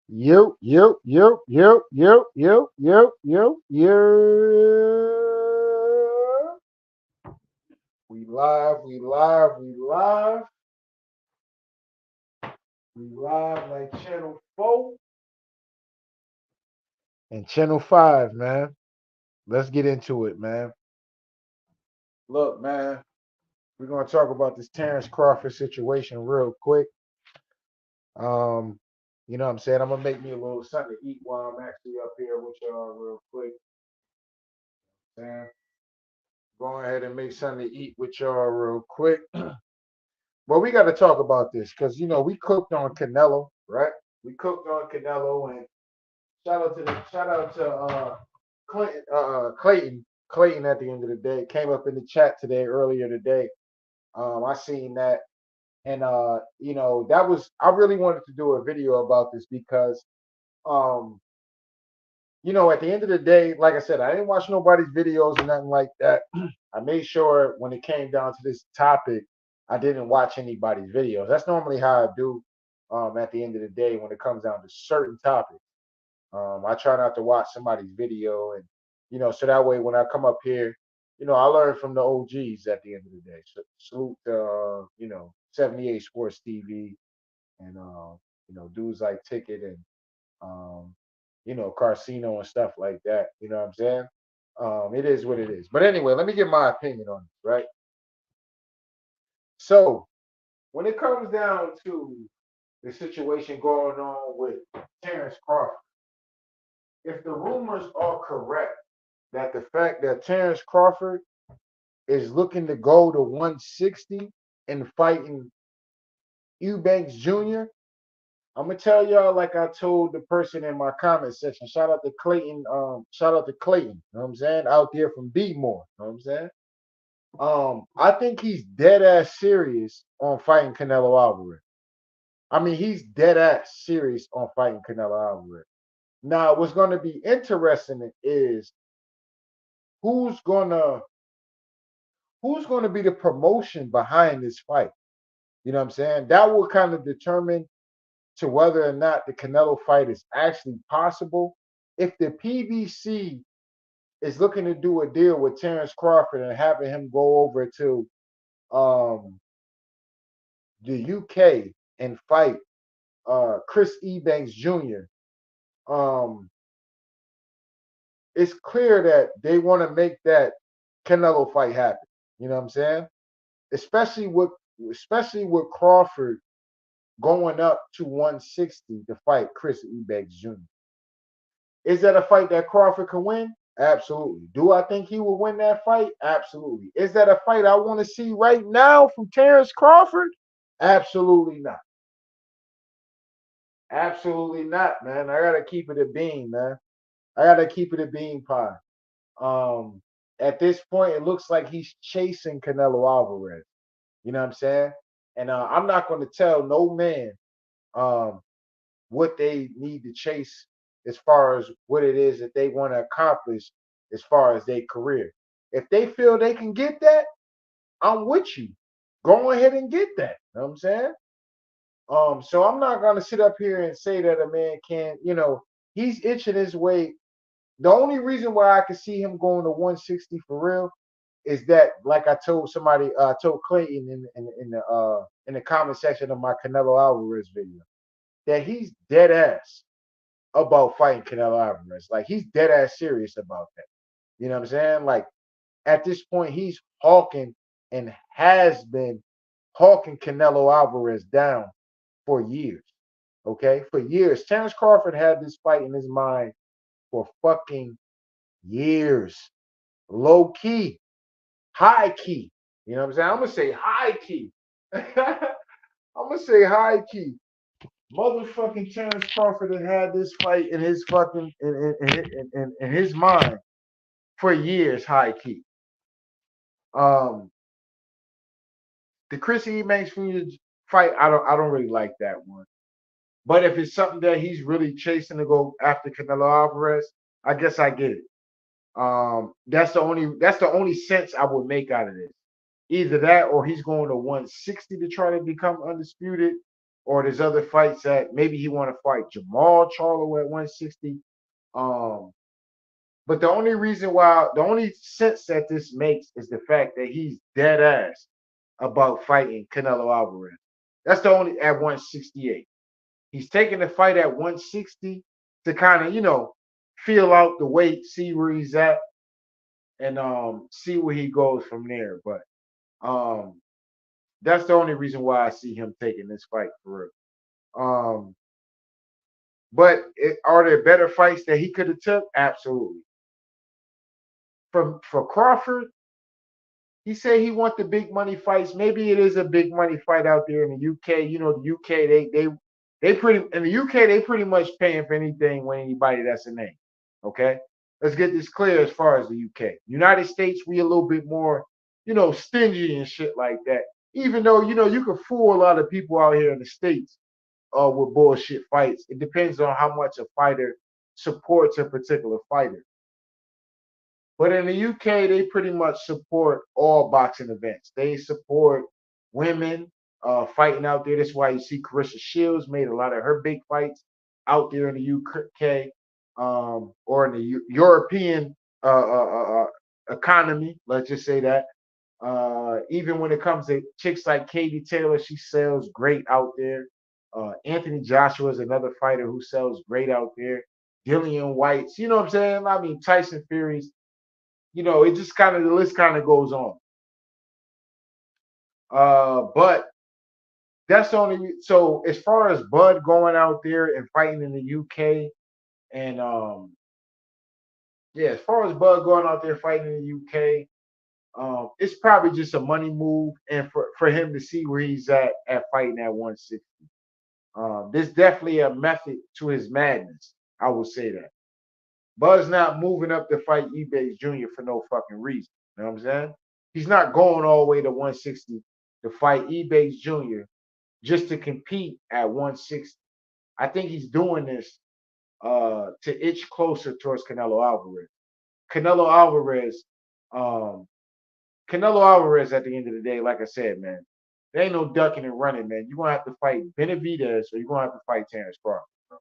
Yo, yo, yo, yo, yo, yo, yo, yo, yo. We live like channel 4 and channel 5, man. Let's get into it, man. Look, man, we're gonna talk about this Terence Crawford situation real quick. Um, you know what I'm saying? I'm gonna make me a little something to eat while I'm actually up here with y'all real quick. Man, go ahead and make something to eat with y'all real quick. Well, we got to talk about this because we cooked on Canelo, right? We cooked on Canelo, and shout out to Clinton, Clayton. At the end of the day, came up in the chat today earlier today. I seen that, and that was I really wanted to do a video about this because um, at the end of the day, like I said, I didn't watch nobody's videos or nothing like that. I made sure when it came down to this topic, I didn't watch anybody's videos. That's normally how I do at the end of the day when it comes down to certain topics. I try not to watch somebody's video, and so that way when I come up here, I learn from the OGs at the end of the day. So salute to 78 Sports TV and dudes like Ticket and um, Carcino and stuff like that. You know what I'm saying? It is what it is. But anyway, let me get my opinion on this, right? So when it comes down to the situation going on with Terence Crawford, if the rumors are correct that the fact that Terence Crawford is looking to go to 160 and fighting Eubanks Jr., I'm gonna tell y'all like I told the person in my comment section. Shout out to Clayton. Shout out to Clayton. You know what I'm saying? Out there from B more. You know what I'm saying? I think he's dead ass serious on fighting Canelo Alvarez. I mean, he's dead ass serious on fighting Canelo Alvarez. Now, what's gonna be interesting is who's gonna who's gonna be the promotion behind this fight. You know what I'm saying? That will kind of determine to whether or not the Canelo fight is actually possible. If the PBC is looking to do a deal with Terence Crawford and having him go over to um, the UK and fight Chris Eubanks Jr., um, it's clear that they want to make that Canelo fight happen. You know what I'm saying? Especially with Crawford going up to 160 to fight Chris Eubanks Jr. Is that a fight that Crawford can win? Absolutely. Do I think he will win that fight? Absolutely. Is that a fight I want to see right now from Terence Crawford? Absolutely not. Absolutely not, man. I gotta keep it a bean, man. I gotta keep it a bean pie. Um, at this point, it looks like he's chasing Canelo Alvarez. You know what I'm saying? And I'm not going to tell no man um, what they need to chase as far as what it is that they want to accomplish as far as their career. If they feel they can get that, I'm with you. Go ahead and get that. You know what I'm saying? So I'm not gonna sit up here and say that a man can't, he's itching his way. The only reason why I could see him going to 160 for real is that, like I told somebody, I told Clayton in the comment section of my Canelo Alvarez video, that he's dead ass about fighting Canelo Alvarez. Like he's dead ass serious about that. You know what I'm saying? Like at this point, he's hawking and has been hawking Canelo Alvarez down for years. Okay, for years. Terence Crawford had this fight in his mind for fucking years. Low key, high key. You know what I'm saying? I'm gonna say high key. I'm gonna say high key. Motherfucking Terence Crawford had this fight in his fucking in his mind for years, high key. Um, the Chris Eubanks fight, I don't really like that one. But if it's something that he's really chasing to go after Canelo Alvarez, I guess I get it. That's the only sense I would make out of this. Either that or he's going to 160 to try to become undisputed, or there's other fights that maybe he want to fight Jamal Charlo at 160. Um, but the only sense that this makes is the fact that he's dead ass about fighting Canelo Alvarez. That's the only at 168. He's taking the fight at 160 to kind of, feel out the weight, see where he's at, and see where he goes from there. But um that's the only reason why I see him taking this fight for real. But are there better fights that he could have took? Absolutely. For Crawford, he said he want the big money fights. Maybe it is a big money fight out there in the UK. You know, the UK they pretty in the UK they pretty much paying for anything with anybody that's a name. Okay, let's get this clear as far as the UK. United States, we a little bit more, stingy and shit like that. Even though you can fool a lot of people out here in the states with bullshit fights. It depends on how much a fighter supports a particular fighter. But in the UK, they pretty much support all boxing events. They support women fighting out there. That's why you see Carissa Shields made a lot of her big fights out there in the UK or in the European economy. Let's just say that. Even when it comes to chicks like Katie Taylor, she sells great out there. Anthony Joshua is another fighter who sells great out there. Dillian White's, you know what I'm saying? I mean, Tyson Fury's, it just kind of the list kind of goes on. But that's only so as far as Bud going out there and fighting in the UK, and yeah, as far as Bud going out there fighting in the UK, it's probably just a money move, and for him to see where he's at fighting at 160. There's definitely a method to his madness. I will say that. Bud's not moving up to fight Eubanks Jr. for no fucking reason. You know what I'm saying? He's not going all the way to 160 to fight Eubanks Jr. just to compete at 160. I think he's doing this to itch closer towards Canelo Alvarez. Canelo Alvarez, um, Canelo Alvarez at the end of the day, like I said, man, there ain't no ducking and running, man. You're gonna have to fight Benavidez or you're gonna have to fight Terence Crawford. Bro.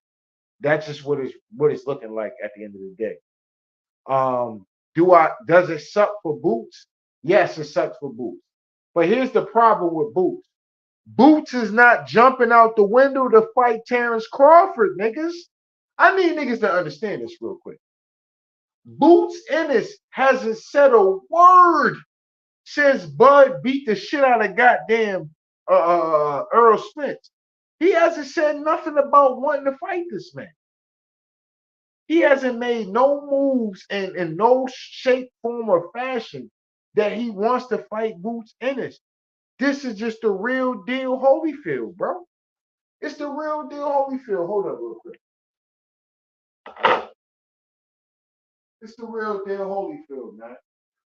That's just what it's looking like at the end of the day. Does it suck for Boots? Yes, it sucks for Boots. But here's the problem with Boots. Boots is not jumping out the window to fight Terence Crawford, niggas. I need niggas to understand this real quick. Boots Ennis hasn't said a word since Bud beat the shit out of goddamn Earl Spence. He hasn't said nothing about wanting to fight this man. He hasn't made no moves in no shape, form, or fashion that he wants to fight Boots Ennis. This is just the real deal Holyfield, bro. It's the real deal Holyfield. Hold up real quick. It's the real deal Holyfield, man.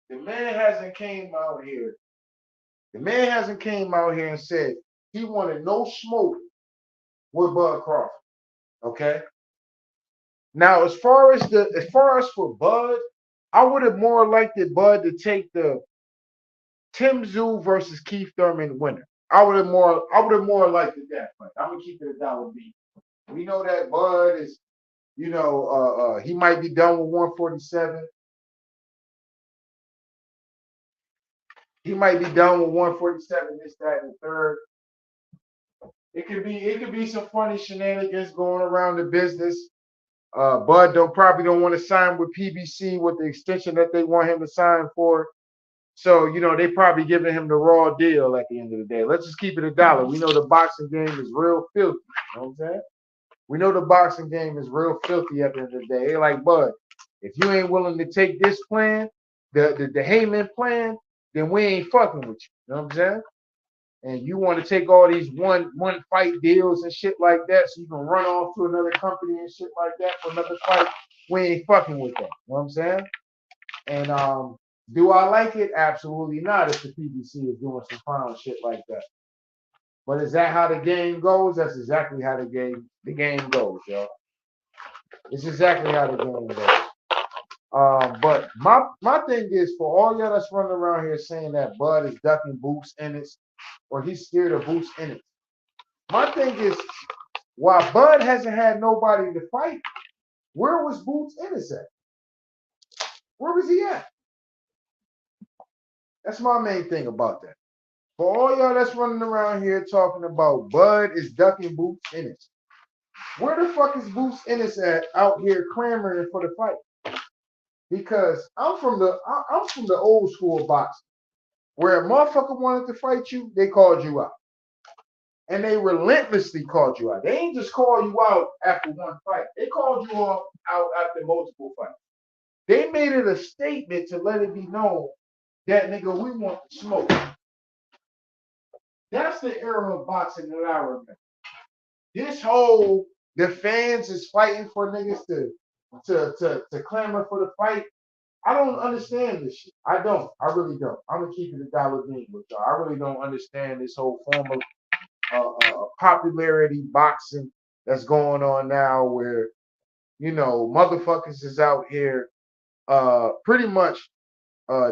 The man hasn't came out here. The man hasn't came out here and said he wanted no smoke with Bud Crawford. Okay. Now, as far as for Bud, I would have more liked it Bud to take the Tszyu versus Keith Thurman winner. I would have more liked it that fight. I'm gonna keep it a dollar B. We know that Bud is, he might be done with 147. He might be done with 147, this, that, and the third. It could be some funny shenanigans going around the business. Bud probably don't want to sign with PBC with the extension that they want him to sign for. So, they probably giving him the raw deal at the end of the day. Let's just keep it a dollar. We know the boxing game is real filthy. You know what I'm saying? We know the boxing game is real filthy at the end of the day. They're like, Bud, if you ain't willing to take this plan, the Heyman plan, then we ain't fucking with you. You know what I'm saying? And you want to take all these one fight deals and shit like that so you can run off to another company and shit like that for another fight, we ain't fucking with that. You know what I'm saying? And do I like it? Absolutely not if the PBC is doing some fun shit like that. But is that how the game goes? That's exactly how the game goes, yo. It's exactly how the game goes. But my thing is for all y'all that's running around here saying that Bud is ducking Boots Ennis or he's scared of Boots Ennis. My thing is, while Bud hasn't had nobody to fight, where was Boots Ennis at? Where was he at? That's my main thing about that. For all y'all that's running around here talking about Bud is ducking Boots Ennis, where the fuck is Boots Ennis at out here clamoring for the fight? Because I'm from the old school boxing, where a motherfucker wanted to fight you, they called you out. And they relentlessly called you out. They ain't just call you out after one fight. They called you out after multiple fights. They made it a statement to let it be known that nigga, we want to smoke. That's the era of boxing that I remember. This whole the fans is fighting for niggas to clamor for the fight. I don't understand this shit. I don't. I really don't. I'm gonna keep it a dollar bean with y'all. I really don't understand this whole form of popularity boxing that's going on now, where motherfuckers is out here pretty much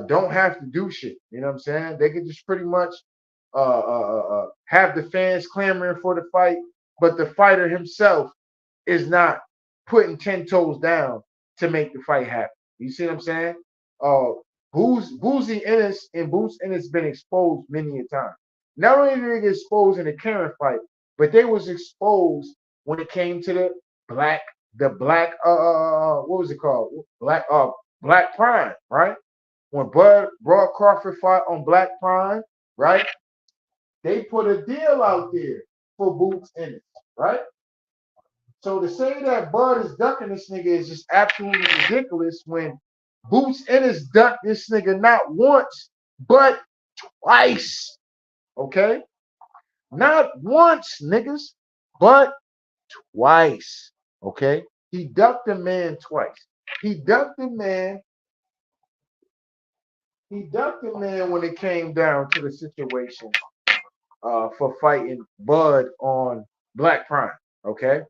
don't have to do shit. You know what I'm saying? They can just pretty much have the fans clamoring for the fight, but the fighter himself is not putting 10 toes down to make the fight happen. You see what I'm saying? Boozy Ennis and Boots Ennis been exposed many a time. Not only did they get exposed in the Karen fight, but they was exposed when it came to the black what was it called? Black Prime, right? When Bud brought Crawford fought on Black Prime, right? They put a deal out there for Boots Ennis, right? So to say that Bud is ducking this nigga is just absolutely ridiculous when Boots Ennis ducked this nigga not once, but twice. Okay? Not once, niggas, but twice. Okay? He ducked the man twice. He ducked the man when it came down to the situation for fighting Bud on Black Prime. Okay?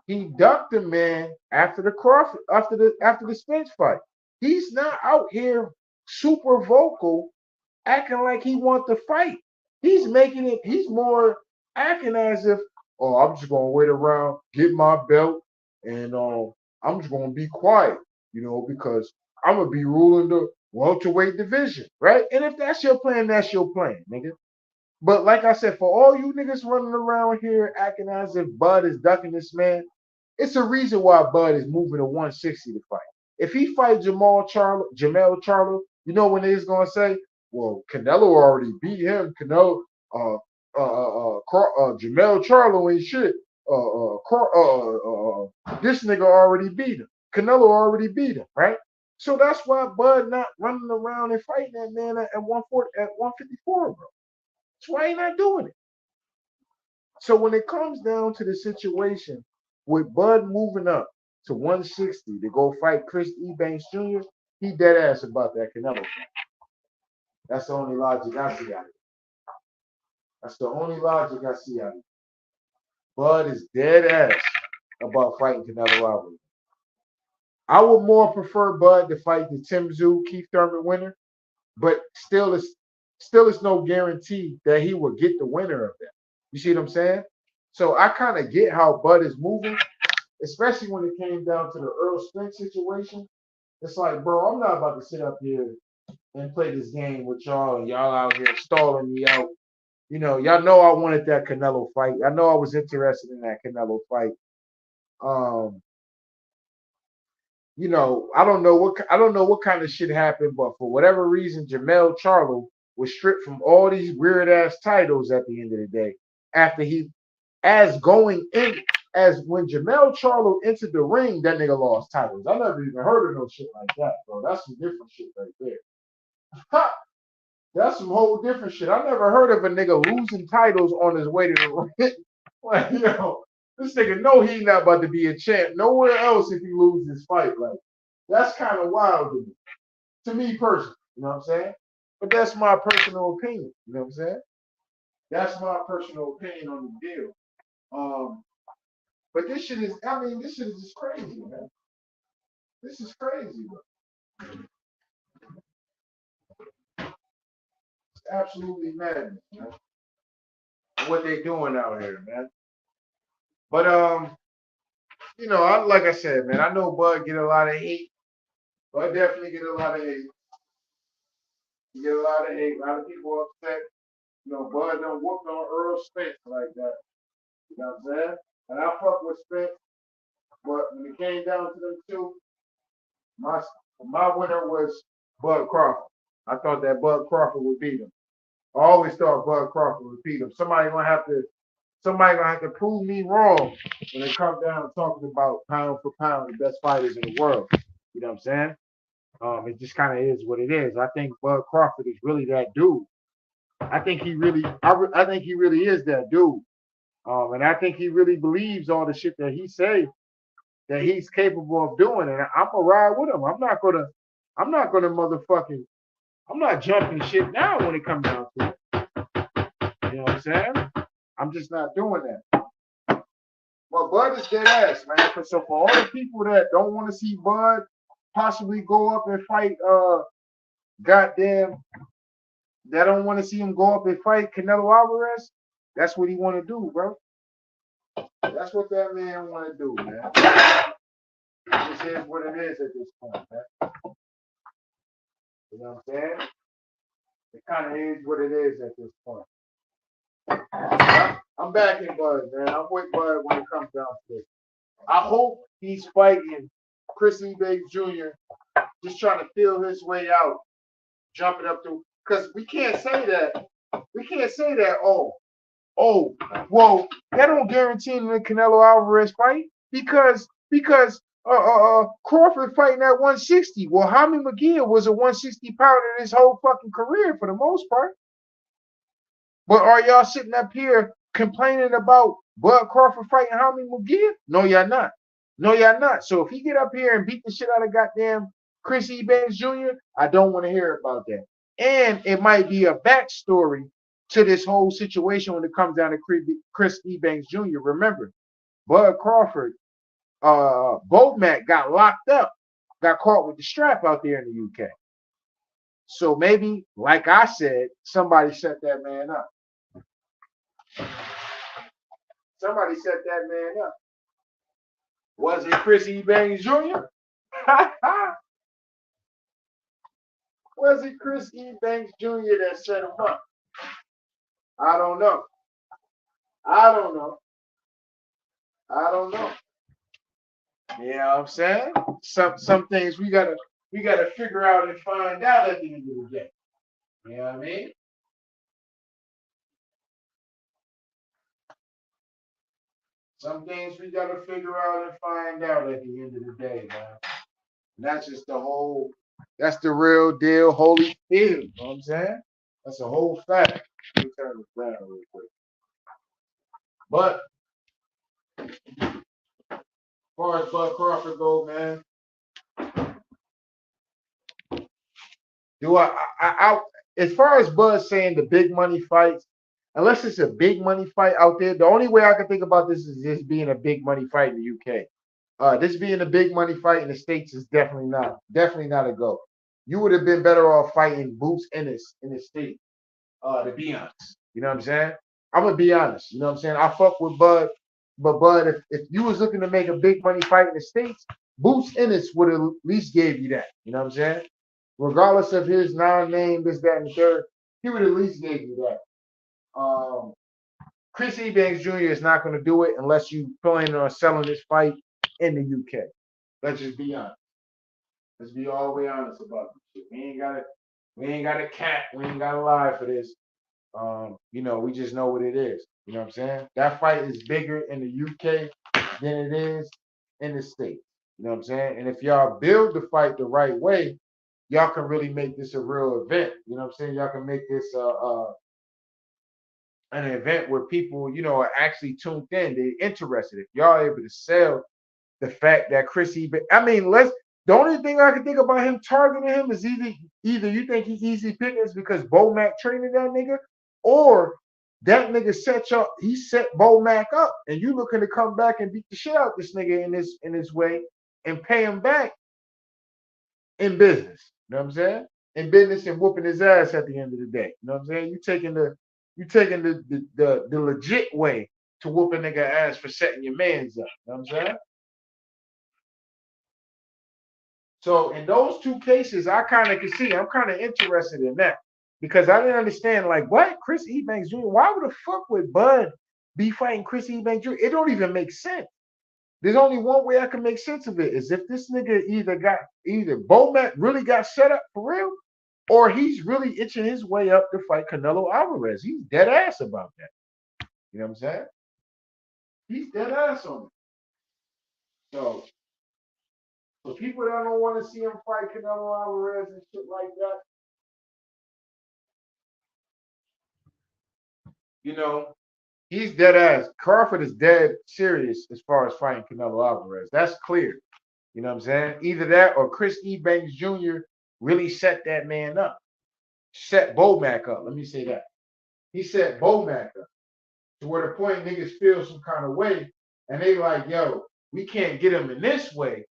He ducked the man after the Crawford, after the Spence fight. He's not out here super vocal, acting like he wants to fight. He's making it. He's more acting as if, oh, I'm just gonna wait around, get my belt, and I'm just gonna be quiet, because I'm gonna be ruling the welterweight division, right? And if that's your plan, that's your plan, nigga. But like I said, for all you niggas running around here acting as if Bud is ducking this man, it's a reason why Bud is moving to 160 to fight. If he fights Jamel Charlo, you know when he's gonna say, "Well, Canelo already beat him. Jamel Charlo ain't shit. This nigga already beat him. Canelo already beat him, right? So that's why Bud not running around and fighting that man at 140, at 154, bro. That's why he not doing it. So when it comes down to the situation with Bud moving up to 160 to go fight Chris Eubanks Jr., he dead ass about that Canelo fight. That's the only logic I see out of it. That's the only logic I see out of it. Bud is dead ass about fighting Canelo Alvarez. I would more prefer Bud to fight the Tszyu Keith Thurman winner, but still it's no guarantee that he will get the winner of that. You see what I'm saying? So I kind of get how Bud is moving, especially when it came down to the Earl Spence situation. It's like, bro, I'm not about to sit up here and play this game with y'all and y'all out here stalling me out. Y'all know I wanted that Canelo fight. I know I was interested in that Canelo fight. I don't know what kind of shit happened, but for whatever reason, Jamel Charlo was stripped from all these weird ass titles at the end of the day. After as when Jamel Charlo entered the ring, that nigga lost titles. I never even heard of no shit like that, bro. That's some different shit right there. That's some whole different shit. I never heard of a nigga losing titles on his way to the ring. Like, this nigga know he not about to be a champ nowhere else if he loses his fight. Like, that's kind of wild to me personally. You know what I'm saying? But that's my personal opinion. You know what I'm saying? That's my personal opinion on the deal. But this shit is just crazy, man. This is crazy, bro. It's absolutely madness, man. what they doing out here, man. But like I said, man, I know Bud get a lot of hate. Bud definitely get a lot of hate. He get a lot of hate. A lot of people upset. Bud done whooped on Earl Spence like that. You know what I'm saying? And I fuck with Spence, but when it came down to them two, my my winner was Bud Crawford. I thought that Bud Crawford would beat him. I always thought Bud Crawford would beat him. Somebody gonna have to prove me wrong when it comes down to talking about pound for pound the best fighters in the world. You know what I'm saying? It just kind of is what it is. I think Bud Crawford is really that dude. I think he really is that dude. And I think he really believes all the shit that he say that he's capable of doing. And I'm gonna ride with him. I'm not gonna motherfucking, I'm not jumping shit down when it comes down to it. You know what I'm saying? I'm just not doing that. But Bud is dead ass, man. So for all the people that don't want to see Bud possibly go up and fight, goddamn, that don't want to see him go up and fight Canelo Alvarez, that's what he want to do, bro. That's what that man want to do, man. This is what it is at this point, man. You know what I'm saying? It kind of is what it is at this point. I'm backing Bud, man. I'm with Bud when it comes down to this. I hope he's fighting Chris Eubanks Jr. just trying to feel his way out, jumping up to, because we can't say that. We can't say that. Well, that don't guarantee the Canelo Alvarez fight because Crawford fighting at 160. Well, Jaime McGee was a 160 pounder his whole fucking career for the most part. But are y'all sitting up here complaining about Bud Crawford fighting Jaime McGee? No, y'all not. No, y'all not. So if he get up here and beat the shit out of goddamn Chris Eubanks Jr., I don't want to hear about that. And it might be a backstory to this whole situation when it comes down to Chris Eubanks Jr. Remember, Bud Crawford, Bomac got locked up, got caught with the strap out there in the UK. So maybe, like I said, somebody set that man up. Somebody set that man up. Was it Chris Eubanks Jr.? Was it Chris Eubanks Jr. that set him up? I don't know. I don't know. You know what I'm saying? Some things we gotta figure out and find out at the end of the day. You know what I mean? Some things we gotta figure out and find out at the end of the day, man. And that's just that's the real deal, holy feel. You know what I'm saying? That's a whole fact. Let me turn this down real quick. But as far as Bud Crawford go, man, as far as Bud saying the big money fights, unless it's a big money fight out there, the only way I can think about this is this being a big money fight in the UK. This being a big money fight in the States is definitely not a go. You would have been better off fighting Boots Ennis in the States, to be honest. You know what I'm saying? I'm gonna be honest. You know what I'm saying? I fuck with Bud, but Bud, if you was looking to make a big money fight in the States, Boots Ennis would have at least gave you that. You know what I'm saying? Regardless of his non-name, this, that, and the third, he would at least give you that. Chris Eubanks Jr. is not going to do it unless you plan on selling this fight in the UK. Let's just be honest. Let's be all the way honest about this shit. We ain't got a cat. We ain't got to lie for this. We just know what it is. You know what I'm saying? That fight is bigger in the UK than it is in the States. You know what I'm saying? And if y'all build the fight the right way, y'all can really make this a real event. You know what I'm saying? Y'all can make this an event where people, are actually tuned in. They're interested. If y'all able to sell the fact that Chris Eubanks, the only thing I can think about him targeting him is either you think he's easy pickings because Bomac traded that nigga, or that nigga set Bomac up, and you looking to come back and beat the shit out this nigga in his way and pay him back in business. You know what I'm saying? In business and whooping his ass at the end of the day. You know what I'm saying? You taking the legit way to whoop a nigga ass for setting your mans up. You know what I'm saying? So in those two cases, I kind of can see. I'm kind of interested in that because I didn't understand like what Chris Eubanks Jr. Why would the fuck would Bud be fighting Chris Eubanks Jr.? It don't even make sense. There's only one way I can make sense of it is if this nigga either Bomac really got set up for real, or he's really itching his way up to fight Canelo Alvarez. He's dead ass about that. You know what I'm saying? He's dead ass on it. So for people that don't want to see him fight Canelo Alvarez and shit like that, you know, he's dead ass. Crawford is dead serious as far as fighting Canelo Alvarez. That's clear. You know what I'm saying? Either that or Chris Eubanks Jr. really set that man up. Set Bomac up. Let me say that. He set Bomac up to where the point niggas feel some kind of way and they like, yo, we can't get him in this way,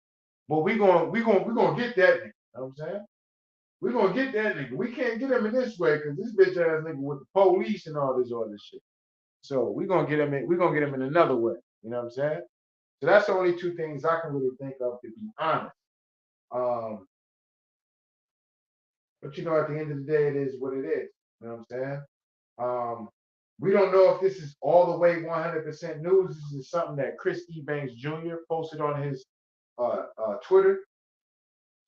but we gonna get that nigga. You know what I'm saying? We're gonna get that nigga. We can't get him in this way because this bitch ass nigga with the police and all this shit. So we're gonna get him in another way. You know what I'm saying? So that's the only two things I can really think of, to be honest. But you know, at the end of the day, it is what it is. You know what I'm saying? We don't know if this is all the way 100% news. This is something that Chris Eubanks Jr. posted on his Twitter.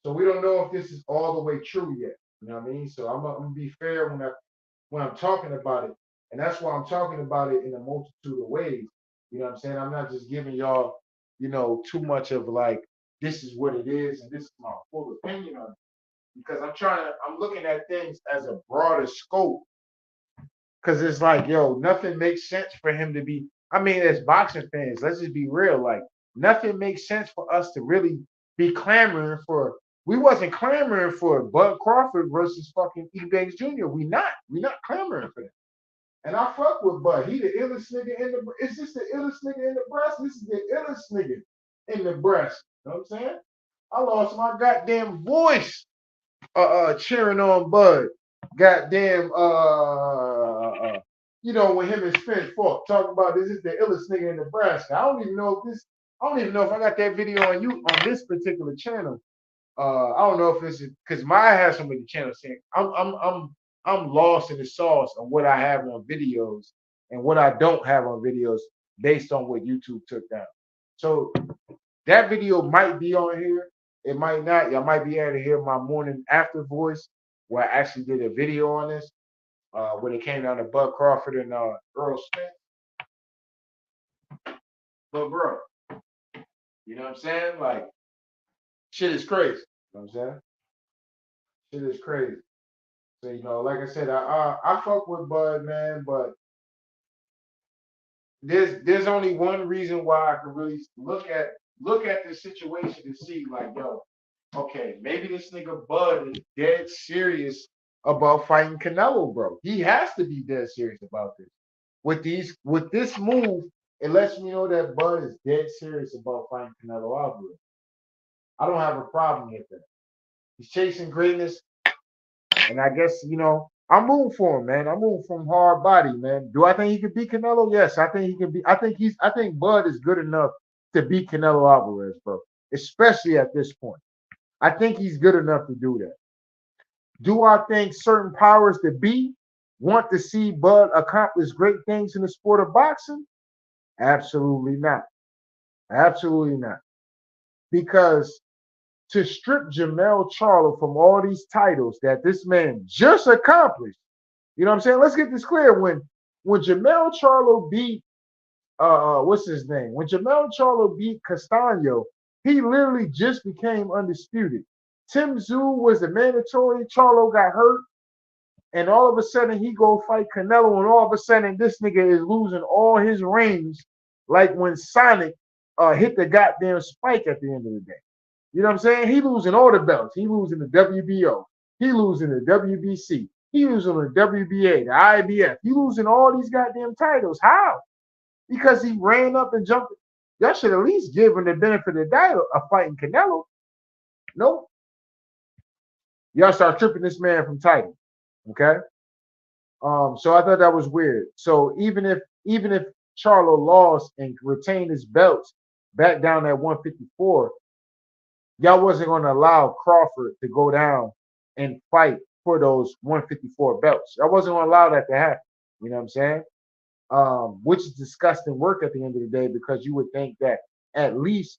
So we don't know if this is all the way true yet. You know what I mean? So I'm gonna be fair when I'm talking about it, and that's why I'm talking about it in a multitude of ways. You know what I'm saying? I'm not just giving y'all, too much of like this is what it is and this is my full opinion on it, because I'm looking at things as a broader scope. Because it's like, yo, nothing makes sense for him to be. I mean, as boxing fans, let's just be real. Like, nothing makes sense for us to really be clamoring for. We wasn't clamoring for Bud Crawford versus fucking Eubanks Jr. We not clamoring for that. And I fuck with Bud. He the illest nigga in the. Is this the illest nigga in the breast? This is the illest nigga in the breast. You know what I'm saying? I lost my goddamn voice cheering on Bud. Goddamn, when him and Spence fought, talking about this is the illest nigga in Nebraska. I don't even know if I got that video on this particular channel. I don't know if this is because Maya has so many channels saying I'm lost in the sauce on what I have on videos and what I don't have on videos based on what YouTube took down. So that video might be on here. It might not. Y'all might be able to hear my morning after voice where I actually did a video on this when it came down to Bud Crawford and Earl Smith. But bro, you know what I'm saying? Like, shit is crazy. You know what I'm saying? Shit is crazy. So, like I said, I fuck with Bud, man, but there's only one reason why I can really look at the situation and see, like, yo, okay, maybe this nigga Bud is dead serious about fighting Canelo, bro. He has to be dead serious about this. With this move, it lets me know that Bud is dead serious about fighting Canelo Alvarez. I don't have a problem with that. He's chasing greatness, and I guess I'm rooting for him, man. I'm rooting for him hard body, man. Do I think he could beat Canelo? Yes, I think he can be. I think Bud is good enough to beat Canelo Alvarez, bro. Especially at this point. I think he's good enough to do that. Do I think certain powers that be want to see Bud accomplish great things in the sport of boxing? Absolutely not. Absolutely not. Because to strip Jermell Charlo from all these titles that this man just accomplished, you know what I'm saying? Let's get this clear. When Jermell Charlo beat what's his name? When Jermell Charlo beat Castaño, he literally just became undisputed. Tszyu was the mandatory. Charlo got hurt, and all of a sudden he go fight Canelo, and all of a sudden this nigga is losing all his rings, like when Sonic hit the goddamn spike at the end of the day. You know what I'm saying? He losing all the belts. He losing the WBO. He losing the WBC. He losing the WBA, the IBF. He losing all these goddamn titles. How? Because he ran up and jumped. Y'all should at least give him the benefit of the doubt of fighting Canelo. Nope. Y'all start tripping this man from title. Okay? So I thought that was weird. So even if Charlo lost and retained his belts back down at 154, y'all wasn't going to allow Crawford to go down and fight for those 154 belts. I wasn't going to allow that to happen. You know what I'm saying? Which is disgusting work at the end of the day, because you would think that at least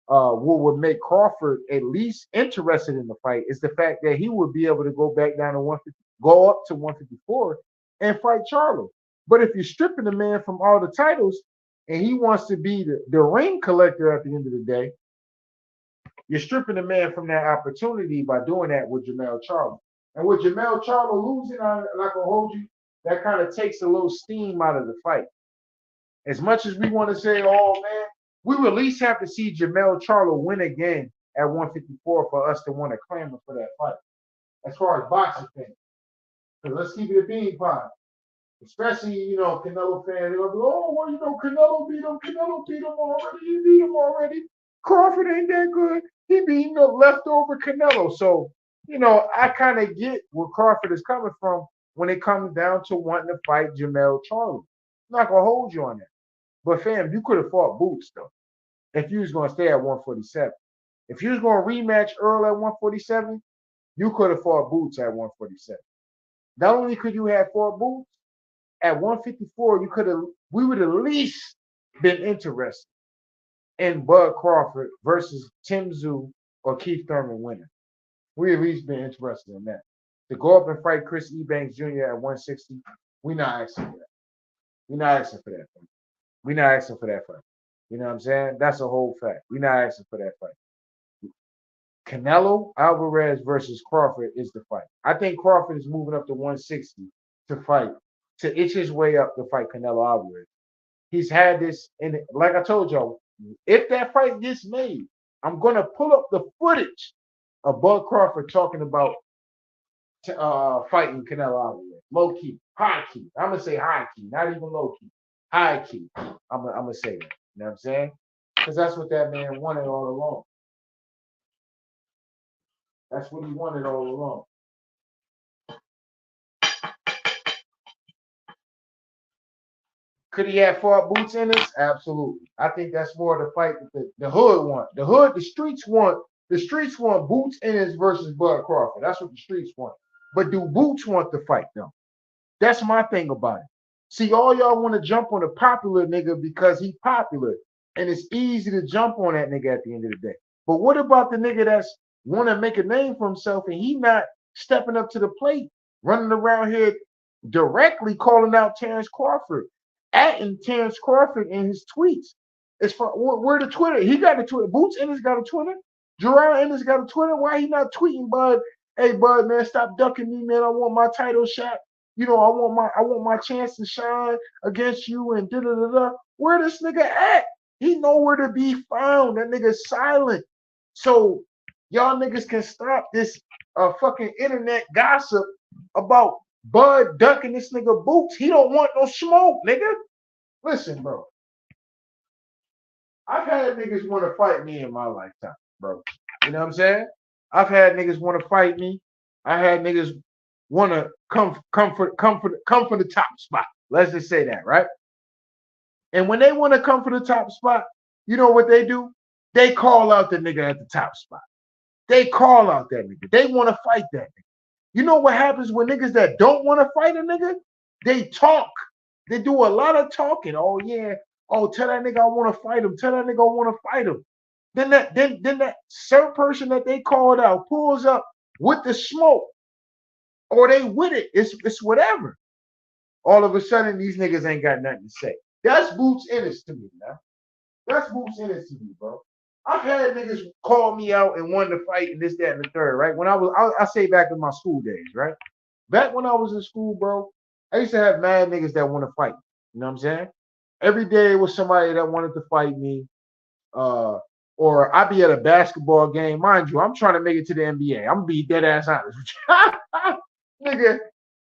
what would make Crawford at least interested in the fight is the fact that he would be able to go back down to 150, go up to 154 and fight Charlo. But if you're stripping the man from all the titles and he wants to be the ring collector at the end of the day, you're stripping the man from that opportunity by doing that with Jermell Charlo. And with Jermell Charlo losing, I'm not gonna hold you, that kind of takes a little steam out of the fight. As much as we want to say, oh man, we would at least have to see Jermell Charlo win again at 154 for us to want to clamor for that fight. As far as boxing fans, because let's keep it a bean pie. Especially, Canelo fans, they're gonna be, oh, well, Canelo beat him. Canelo beat him already. He beat him already. Crawford ain't that good. He beat the leftover Canelo. So, I kind of get where Crawford is coming from when it comes down to wanting to fight Jermell Charlo. I'm not gonna hold you on that. But fam, you could have fought Boots though, if you was gonna stay at 147. If you was gonna rematch Earl at 147, you could have fought Boots at 147. Not only could you have fought Boots, at 154, we would at least been interested in Bud Crawford versus Tszyu or Keith Thurman winning. We at least been interested in that. To go up and fight Chris Eubanks Jr. at 160, we not asking for that. We're not asking for that fight. We're not asking for that fight. You know what I'm saying? That's a whole fact. We're not asking for that fight. Canelo Alvarez versus Crawford is the fight. I think Crawford is moving up to 160 to itch his way up to fight Canelo Alvarez. He's had this, and like I told y'all, if that fight gets made, I'm gonna pull up the footage of Bud Crawford talking about fighting Canelo Alvarez. Low key, high key. I'm gonna say high key, not even low key. High key. I'm gonna say that. You know what I'm saying? Because that's what that man wanted all along. That's what he wanted all along. Could he have fought Boots Ennis? Absolutely. I think that's more the fight that the hood want. The streets want. The streets want Boots Ennis versus Bud Crawford. That's what the streets want. But do Boots want the fight though? That's my thing about it. See, all y'all want to jump on a popular nigga because he popular, and it's easy to jump on that nigga at the end of the day. But what about the nigga that's want to make a name for himself and he not stepping up to the plate, running around here directly calling out Terence Crawford, atting Terence Crawford in his tweets? As far where the Twitter, he got a Twitter. Boots Ennis got a Twitter. Jaron Ennis got a Twitter. Why he not tweeting Bud? Hey Bud, man, stop ducking me, man. I want my title shot. I want my chance to shine against you and da da da da. Where this nigga at? He nowhere to be found. That nigga's silent. So y'all niggas can stop this fucking internet gossip about Bud ducking this nigga Boots. He don't want no smoke, nigga. Listen, bro. I've had niggas want to fight me in my lifetime, bro. You know what I'm saying? I've had niggas want to fight me. I had niggas want to come for the top spot. Let's just say that, right? And when they want to come for the top spot, you know what they do? They call out the nigga at the top spot. They call out that nigga. They want to fight that nigga. You know what happens when niggas that don't want to fight a nigga? They talk. They do a lot of talking. Oh yeah. Oh, tell that nigga I want to fight him. Tell that nigga I want to fight him. Then that certain person that they called out pulls up with the smoke, or they with it. It's whatever. All of a sudden, these niggas ain't got nothing to say. That's Boots Ennis to me, man. That's Boots Ennis to me, bro. I've had niggas call me out and wanted to fight and this, that, and the third, right? When I say back in my school days, right? Back when I was in school, bro, I used to have mad niggas that want to fight. You know what I'm saying? Every day was somebody that wanted to fight me. Or I'd be at a basketball game. Mind you, I'm trying to make it to the NBA. I'm gonna be dead ass honest with you. Nigga,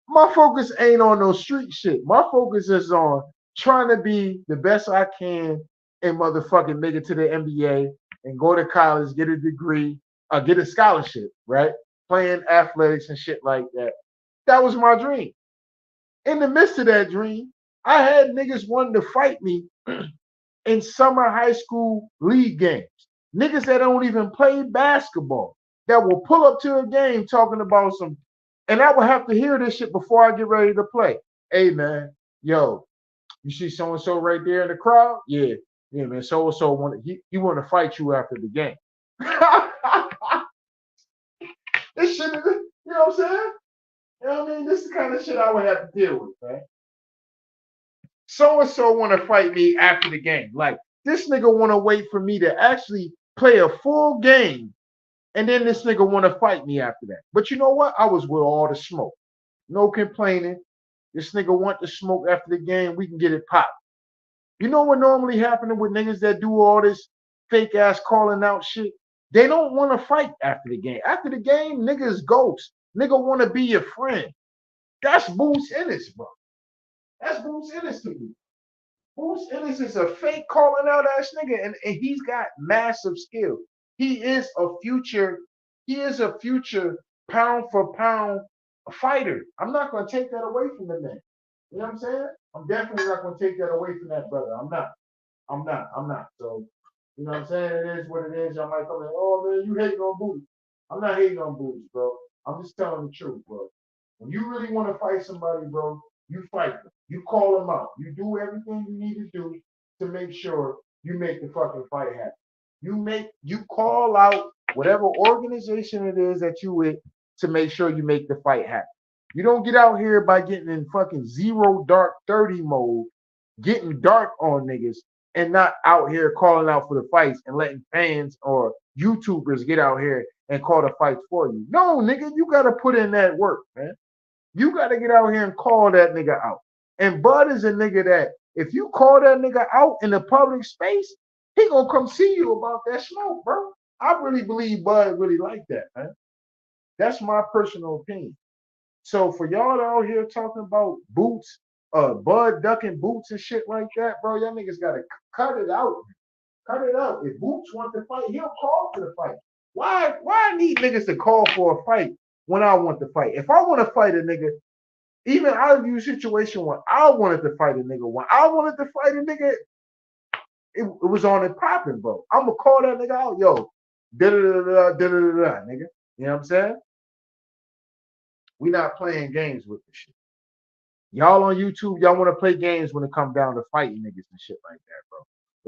my focus ain't on no street shit. My focus is on trying to be the best I can and motherfucking make it to the NBA and go to college, get a degree, get a scholarship, right? Playing athletics and shit like that. That was my dream. In the midst of that dream, I had niggas wanting to fight me in summer high school league games. Niggas that don't even play basketball that will pull up to a game talking about some, and I would have to hear this shit before I get ready to play. Hey man, yo, you see so and so right there in the crowd? Yeah, yeah, man. So and so he want to fight you after the game. This shit, you know what I'm saying? You know what I mean? This is the kind of shit I would have to deal with, man. So and so want to fight me after the game. Like this nigga want to wait for me to actually play a full game, and then this nigga want to fight me after that. But you know what? I was with all the smoke. No complaining. This nigga want to smoke after the game. We can get it popped. You know what normally happening with niggas that do all this fake ass calling out shit? They don't want to fight after the game. After the game, niggas ghost. Nigga want to be your friend. That's Boots Ennis, bro. That's Boots Ennis to me. Boots Ennis is a fake calling out ass nigga, and he's got massive skill. He is a future pound for pound fighter. I'm not gonna take that away from the man. You know what I'm saying? I'm definitely not gonna take that away from that brother. I'm not. So, you know what I'm saying? It is what it is. Y'all might come in, oh man, you hating on Boots. I'm not hating on Boots, bro. I'm just telling the truth, bro. When you really want to fight somebody, bro, you fight them. You call them out. You do everything you need to do to make sure you make the fucking fight happen. You call out whatever organization it is that you with to make sure you make the fight happen. You don't get out here by getting in fucking zero dark 30 mode, getting dark on niggas, and not out here calling out for the fights and letting fans or YouTubers get out here and call the fights for you. No, nigga, you gotta put in that work, man. You got to get out here and call that nigga out. And Bud is a nigga that if you call that nigga out in the public space, he gonna come see you about that smoke, bro. I really believe Bud really like that, man. That's my personal opinion. So for y'all out here talking about Boots, Bud ducking Boots and shit like that, bro, y'all niggas gotta cut it out. Cut it out. If Boots wants to fight, he'll call for the fight. Why I need niggas to call for a fight when I want to fight? If I want to fight a nigga, even I view a situation when I wanted to fight a nigga. When I wanted to fight a nigga, it was on and popping, bro. I'm gonna call that nigga out, yo, da da da da da da da, nigga. You know what I'm saying? We not playing games with this shit. Y'all on YouTube, y'all want to play games when it comes down to fighting niggas and shit like that, bro.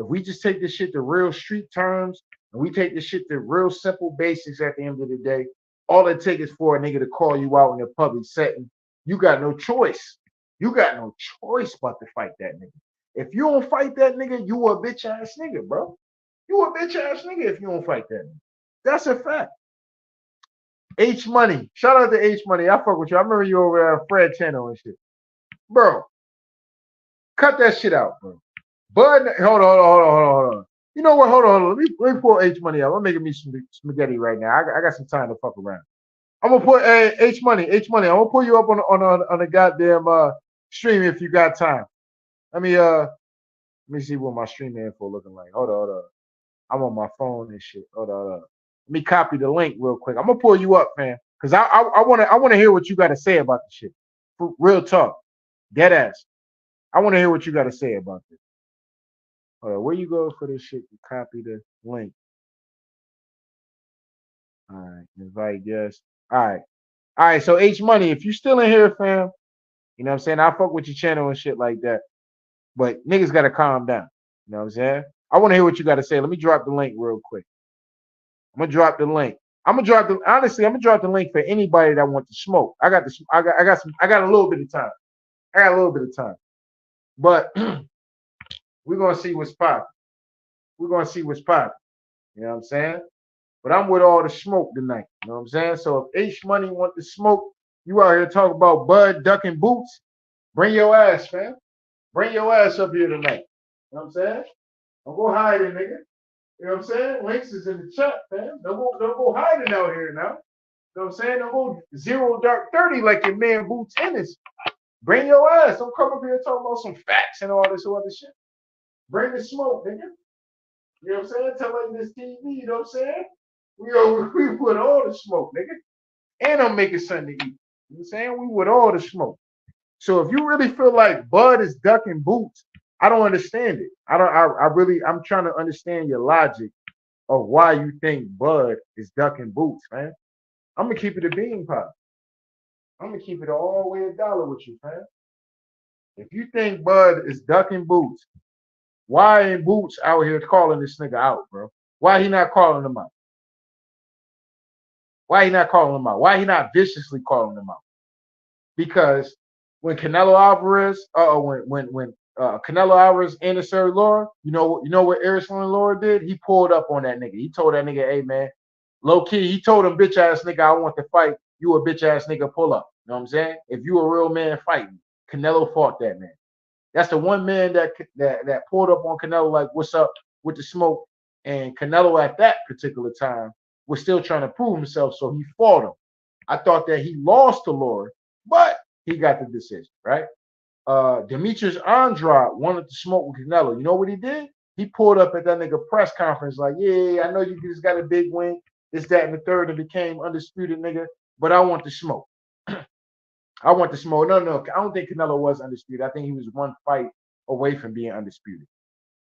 If we just take this shit to real street terms and we take this shit to real simple basics at the end of the day, all it takes is for a nigga to call you out in a public setting. You got no choice. You got no choice but to fight that nigga. If you don't fight that nigga, you a bitch ass nigga, bro. You a bitch ass nigga if you don't fight that nigga. That's a fact. H Money. Shout out to H Money. I fuck with you. I remember you over at Fred channel and shit. Bro, cut that shit out, bro. Bud, hold on. You know what? Hold on. Let me pull H Money out. I'm making me some spaghetti right now. I got some time to fuck around. I'm gonna put H Money. I'm gonna pull you up on a goddamn stream if you got time. Let me see what my stream info looking like. Hold on. I'm on my phone and shit. Hold on. Let me copy the link real quick. I'm gonna pull you up, man, because I wanna hear what you got to say about the shit. For real talk, dead ass. I want to hear what you got to say about this. Where you go for this shit to copy the link? All right, invite guest. All right. So H Money, if you still in here, fam, you know what I'm saying? I fuck with your channel and shit like that, but niggas gotta calm down. You know what I'm saying? I want to hear what you got to say. Let me drop the link real quick. I'm gonna drop the link. I'm gonna drop the link for anybody that wants to smoke. I got a little bit of time. But we're gonna see what's popping. You know what I'm saying? But I'm with all the smoke tonight. You know what I'm saying? So if H Money want to smoke, you out here talking about Bud ducking Boots, bring your ass, fam. Bring your ass up here tonight. You know what I'm saying? Don't go hiding, nigga. You know what I'm saying? Links is in the chat, fam. Don't go hiding out here now. You know what I'm saying? Don't go zero dark 30 like your man Boots Ennis. Bring your ass. Don't come up here talking about some facts and all this other shit. Bring the smoke, nigga. You know what I'm saying? Tell like this TV, you know what I'm saying? We with all the smoke, nigga. And I'm making something to eat. You know what I'm saying? We with all the smoke. So if you really feel like Bud is ducking boots, I don't understand it. I'm trying to understand your logic of why you think Bud is ducking boots, man. I'm gonna keep it a bean pot. I'm gonna keep it all the way $1 with you, man. If you think Bud is ducking boots, why ain't Boots out here calling this nigga out, bro? Why he not calling him out? Why he not calling him out? Why he not viciously calling him out? Because when Canelo Alvarez, when Canelo Alvarez intercepted Laura, you know what Aristotle Laura did? He pulled up on that nigga. He told that nigga, "Hey man, low key." He told him, "Bitch ass nigga, I want to fight. You a bitch ass nigga, pull up." You know what I'm saying? If you a real man, fight me. Canelo fought that man. That's the one man that pulled up on Canelo like, "What's up with the smoke?" And Canelo at that particular time was still trying to prove himself, so he fought him. I thought that he lost to Lord, but he got the decision, right? Demetrius Andrade wanted to smoke with Canelo. You know what he did? He pulled up at that nigga press conference like, "Yeah, I know you just got a big win, this, that, and the third, and became undisputed, nigga, but I want to smoke." I want to smoke. No, I don't think Canelo was undisputed. I think he was one fight away from being undisputed.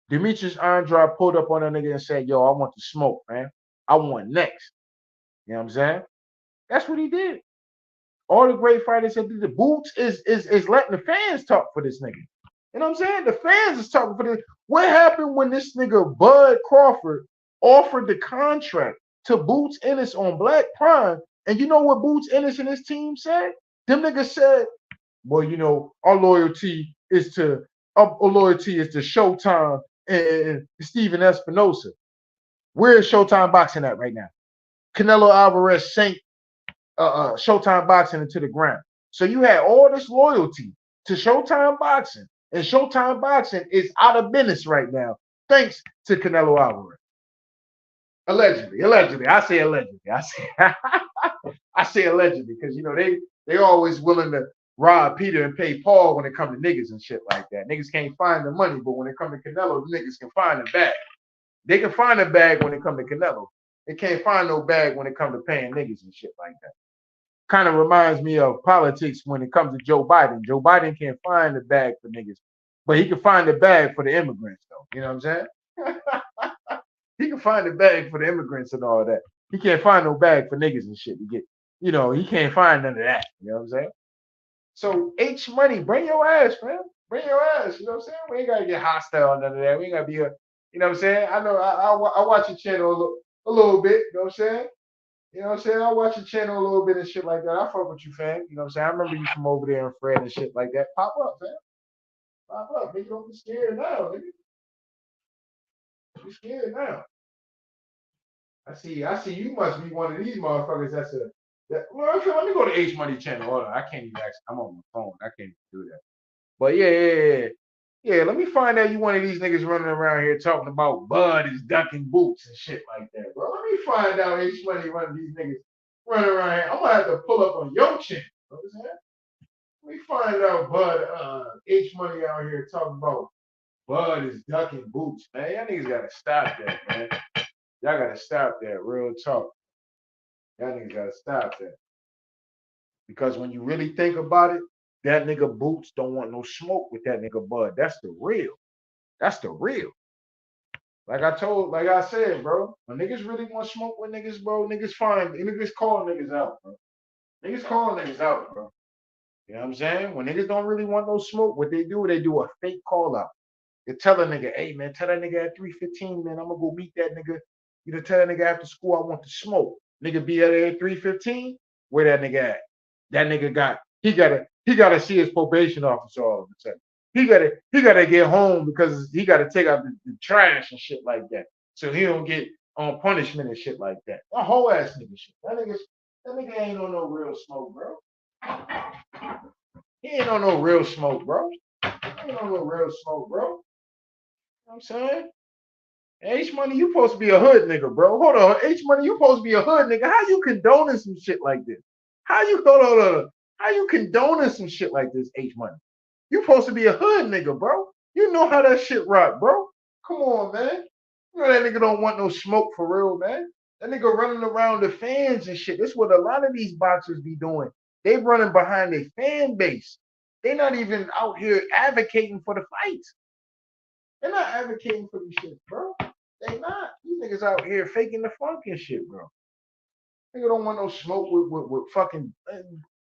Demetrius Andrade pulled up on that nigga and said, "Yo, I want to smoke, man. I want next." You know what I'm saying? That's what he did. All the great fighters that did the Boots is letting the fans talk for this nigga. You know what I'm saying? The fans is talking for this. What happened when this nigga Bud Crawford offered the contract to Boots Ennis on Black Prime? And you know what Boots Ennis and his team said? Them niggas said, "Well, our loyalty is to Showtime and Steven Espinosa." Where is Showtime Boxing at right now? Canelo Alvarez sank Showtime Boxing into the ground. So you had all this loyalty to Showtime Boxing, and Showtime Boxing is out of business right now, thanks to Canelo Alvarez. Allegedly. I say allegedly. I say allegedly because they always willing to rob Peter and pay Paul when it comes to niggas and shit like that. Niggas can't find the money, but when it comes to Canelo, niggas can find the bag. They can find a bag when it comes to Canelo. They can't find no bag when it comes to paying niggas and shit like that. Kind of reminds me of politics when it comes to Joe Biden. Joe Biden can't find the bag for niggas, but he can find the bag for the immigrants, though. You know what I'm saying? He can find the bag for the immigrants and all that. He can't find no bag for niggas and shit to get. He can't find none of that. You know what I'm saying? So H Money, bring your ass, man. Bring your ass. You know what I'm saying? We ain't gotta get hostile, none of that. We ain't gotta be a, you know what I'm saying? I know I watch your channel a little bit, you know what I'm saying? You know what I'm saying? I watch your channel a little bit and shit like that. I fuck with you, fam. You know what I'm saying? I remember you from over there in Fred and shit like that. Pop up, fam. Pop up. Nigga, don't be scared now, nigga. You scared now. I see you must be one of these motherfuckers well, okay, let me go to H Money channel. Hold on. I can't even actually, I'm on my phone. I can't even do that. But yeah. Yeah, let me find out you one of these niggas running around here talking about Bud is ducking boots and shit like that, bro. Let me find out H Money one of these niggas running around here. I'm gonna have to pull up on your channel. You know what I'm saying? Let me find out Bud H Money out here talking about Bud is ducking boots, man. Y'all niggas gotta stop that, man. Y'all gotta stop that, real talk. Y'all niggas gotta stop that. Because when you really think about it, that nigga Boots don't want no smoke with that nigga Bud. That's the real. That's the real. Like I said, bro, when niggas really want to smoke with niggas, bro, niggas call niggas out, bro. Niggas call niggas out, bro. You know what I'm saying? When niggas don't really want no smoke, what they do a fake call out. They tell a nigga, "Hey man, tell that nigga at 3:15, man, I'm gonna go meet that nigga. You know, tell that nigga after school I want to smoke." Nigga be at 3:15. Where that nigga at? That nigga gotta see his probation officer all of a sudden. He gotta get home because he gotta take out the trash and shit like that. So he don't get on punishment and shit like that. A whole ass nigga shit. That nigga ain't on no real smoke, bro. He ain't on no real smoke, bro. He ain't on no real smoke, bro. You know what I'm saying? H Money, you supposed to be a hood nigga, bro. Hold on. H Money, you supposed to be a hood nigga. How you condoning some shit like this? How you condoning some shit like this, H Money? You supposed to be a hood nigga, bro. You know how that shit rock, bro. Come on, man. You know that nigga don't want no smoke for real, man. That nigga running around the fans and shit. That's what a lot of these boxers be doing. They running behind their fan base. They're not even out here advocating for the fights. They're not advocating for these shit, bro. They not. These niggas out here faking the funk and shit, bro. Nigga don't want no smoke with fucking.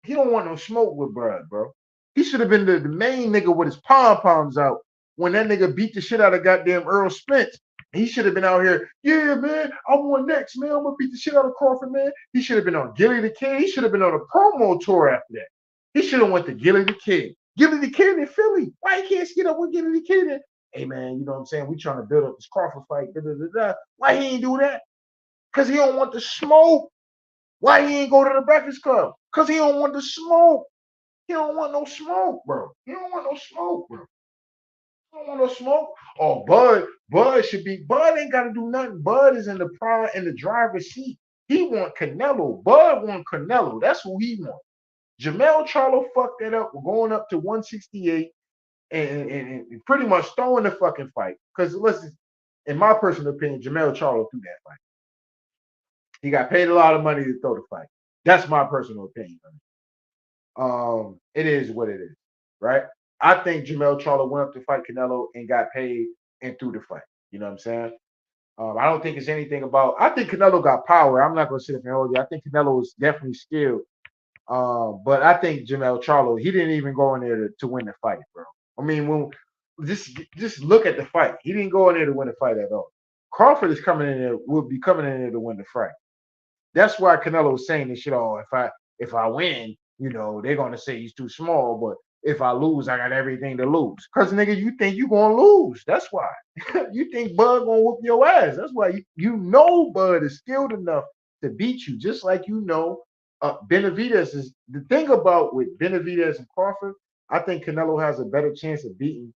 He don't want no smoke with Brad, bro. He should have been the main nigga with his pom poms out when that nigga beat the shit out of goddamn Earl Spence. He should have been out here. Yeah, man, I'm on next, man. I'm gonna beat the shit out of Crawford, man. He should have been on Gilly the Kid. He should have been on a promo tour after that. He should have went to Gilly the Kid. Gilly the Kid in Philly. Why he can't get up with Gilly the Kid? Hey, man, you know what I'm saying? We trying to build up this Crawford fight. Da, da, da, da. Why he ain't do that? Because he don't want the smoke. Why he ain't go to the Breakfast Club? Because he don't want the smoke. He don't want no smoke, bro. He don't want no smoke, bro. He don't want no smoke. Oh, Bud should be. Bud ain't got to do nothing. Bud is in the driver's seat. He want Canelo. Bud want Canelo. That's who he want. Jamel Charlo fucked that up. We're going up to 168 and pretty much throwing the fucking fight. Because listen, in my personal opinion, Jamel Charlo threw that fight. He got paid a lot of money to throw the fight. That's my personal opinion. It is what it is, right? I think Jamel Charlo went up to fight Canelo and got paid and threw the fight. You know what I'm saying? I don't think it's anything about. I think Canelo got power. I'm not going to sit up and hold you. I think Canelo is definitely skilled. But I think Jamel Charlo, he didn't even go in there to win the fight, bro. I mean, when just look at the fight. He didn't go in there to win the fight at all. Crawford is coming in there, will be coming in there to win the fight. That's why Canelo was saying this shit. Oh, if I win, you know, they're gonna say he's too small. But if I lose, I got everything to lose. Cause nigga, you think you gonna lose. That's why. You think Bud gonna whoop your ass. That's why you know Bud is skilled enough to beat you. Just like you know Benavidez is the thing about with Benavidez and Crawford. I think Canelo has a better chance of beating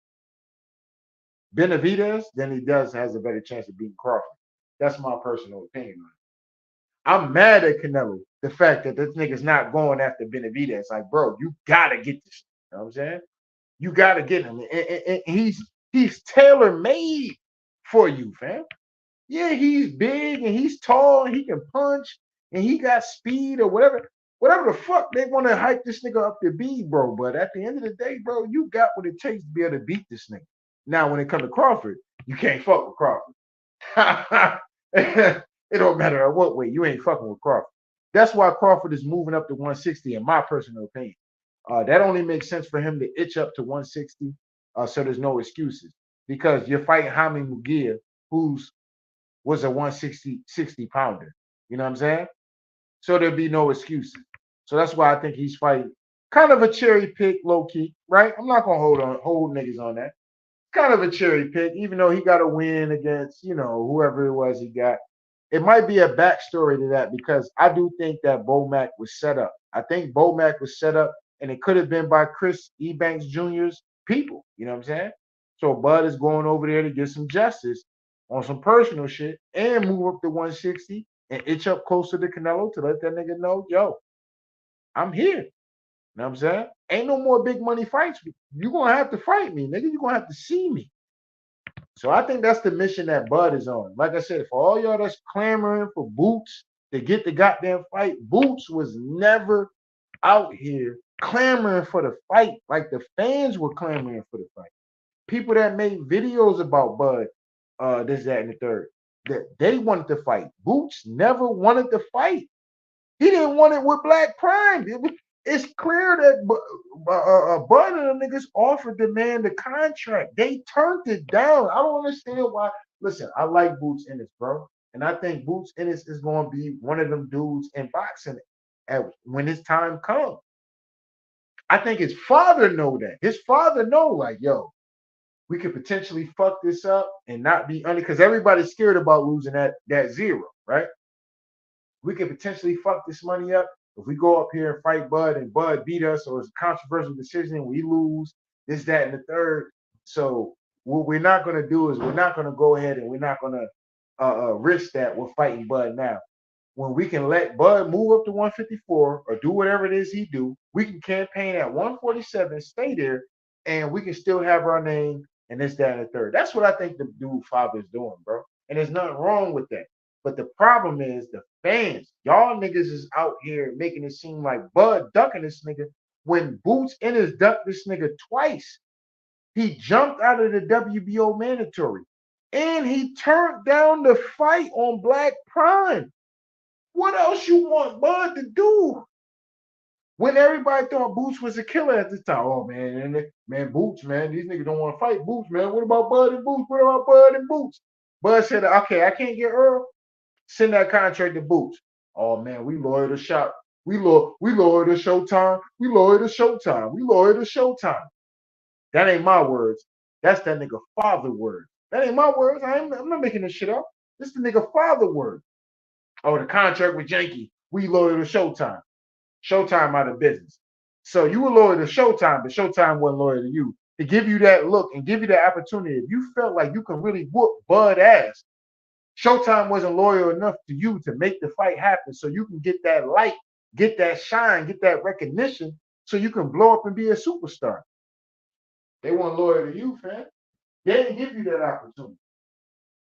Benavidez than he has a better chance of beating Crawford. That's my personal opinion on it. I'm mad at Canelo. The fact that this nigga's not going after Benavidez. Like, bro, you gotta get this. You know what I'm saying? You gotta get him. And he's tailor made for you, fam. Yeah, he's big and he's tall and he can punch and he got speed or whatever. Whatever the fuck they want to hype this nigga up to be, bro. But at the end of the day, bro, you got what it takes to be able to beat this nigga. Now, when it comes to Crawford, you can't fuck with Crawford. It don't matter what way, you ain't fucking with Crawford. That's why Crawford is moving up to 160, in my personal opinion. That only makes sense for him to itch up to 160, so there's no excuses. Because you're fighting Jaime Munguia, who's was a 160 pounder. You know what I'm saying? So there'll be no excuses. So that's why I think he's fighting kind of a cherry pick, low key, right? I'm not gonna hold niggas on that. Kind of a cherry pick, even though he got a win against, you know, whoever it was he got. It might be a backstory to that because I do think that Bomac was set up. I think Bomac was set up, and it could have been by Chris Eubanks Jr.'s people. You know what I'm saying? So Bud is going over there to get some justice on some personal shit and move up to 160 and itch up closer to Canelo to let that nigga know, yo, I'm here. You know what I'm saying? Ain't no more big money fights. You're going to have to fight me, nigga. You're going to have to see me. So I think that's the mission that Bud is on. Like I said, for all y'all that's clamoring for Boots to get the goddamn fight, Boots was never out here clamoring for the fight like the fans were clamoring for the fight. People that made videos about Bud, this, that, and the third, that they wanted to fight. Boots never wanted to fight. He didn't want it with Black Prime. It's clear that Bud and the niggas offered the man the contract. They turned it down. I don't understand why. Listen, I like Boots Ennis, bro. And I think Boots Ennis is going to be one of them dudes in boxing when his time comes. I think his father know that. His father know, like, yo, we could potentially fuck this up and not be under, because everybody's scared about losing that zero, right? We could potentially fuck this money up if we go up here and fight Bud and Bud beat us, or it's a controversial decision and we lose, this, that, and the third. So what we're not going to do is we're not going to go ahead and we're not going to risk that we're fighting Bud now. When we can let Bud move up to 154 or do whatever it is he do, we can campaign at 147, stay there, and we can still have our name and this, that, and the third. That's what I think the dude father's doing, bro. And there's nothing wrong with that. But the problem is the fans. Y'all niggas is out here making it seem like Bud ducking this nigga when Boots Ennis ducked this nigga twice, he jumped out of the WBO mandatory. And he turned down the fight on Black Prime. What else you want Bud to do? When everybody thought Boots was a killer at the time. Oh man, Boots, man, these niggas don't want to fight Boots, man. What about Bud and Boots? What about Bud and Boots? Bud said, okay, I can't get Earl. Send that contract to Boots. Oh man, we loyal to Shop. We loyal to Showtime. We loyal to Showtime. We loyal to Showtime. That ain't my words. That's that nigga father words. That ain't my words. I'm not making this shit up. This the nigga father word. Oh, the contract with Yankee. We loyal to Showtime. Showtime out of business. So you were loyal to Showtime, but Showtime wasn't loyal to you. To give you that look and give you that opportunity, if you felt like you can really whoop Bud ass, Showtime wasn't loyal enough to you to make the fight happen so you can get that light, get that shine, get that recognition so you can blow up and be a superstar. They weren't loyal to you, fam. They didn't give you that opportunity.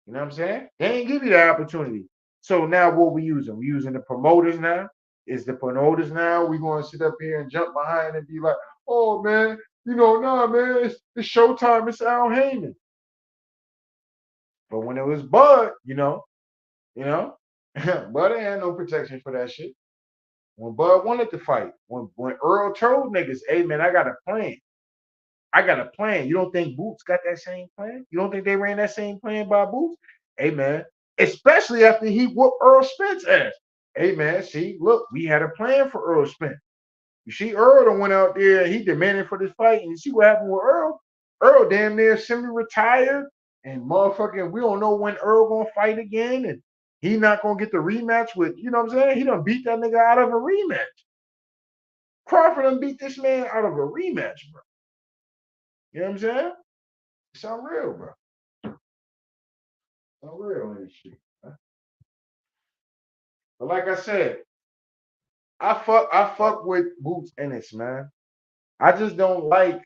You know what I'm saying? They didn't give you that opportunity. So now what we using? We using the promoters now? Is the promoters now? We going to sit up here and jump behind and be like, oh man, nah, man, it's Showtime, it's Al Heyman. But when it was Bud, Bud ain't had no protection for that shit. When Bud wanted to fight, when Earl told niggas, hey man, I got a plan. I got a plan. You don't think Boots got that same plan? You don't think they ran that same plan by Boots? Hey man, especially after he whooped Earl Spence ass. Hey man, see, look, we had a plan for Earl Spence. You see, Earl done went out there and he demanded for this fight, and you see what happened with Earl? Earl damn near semi-retired, and motherfucking, we don't know when Earl gonna fight again, and he not gonna get the rematch with, you know what I'm saying? He done beat that nigga out of a rematch. Crawford done beat this man out of a rematch, bro. You know what I'm saying? It's unreal, bro. Unreal in this shit. Huh? But like I said, I fuck with Boots Ennis, man. I just don't like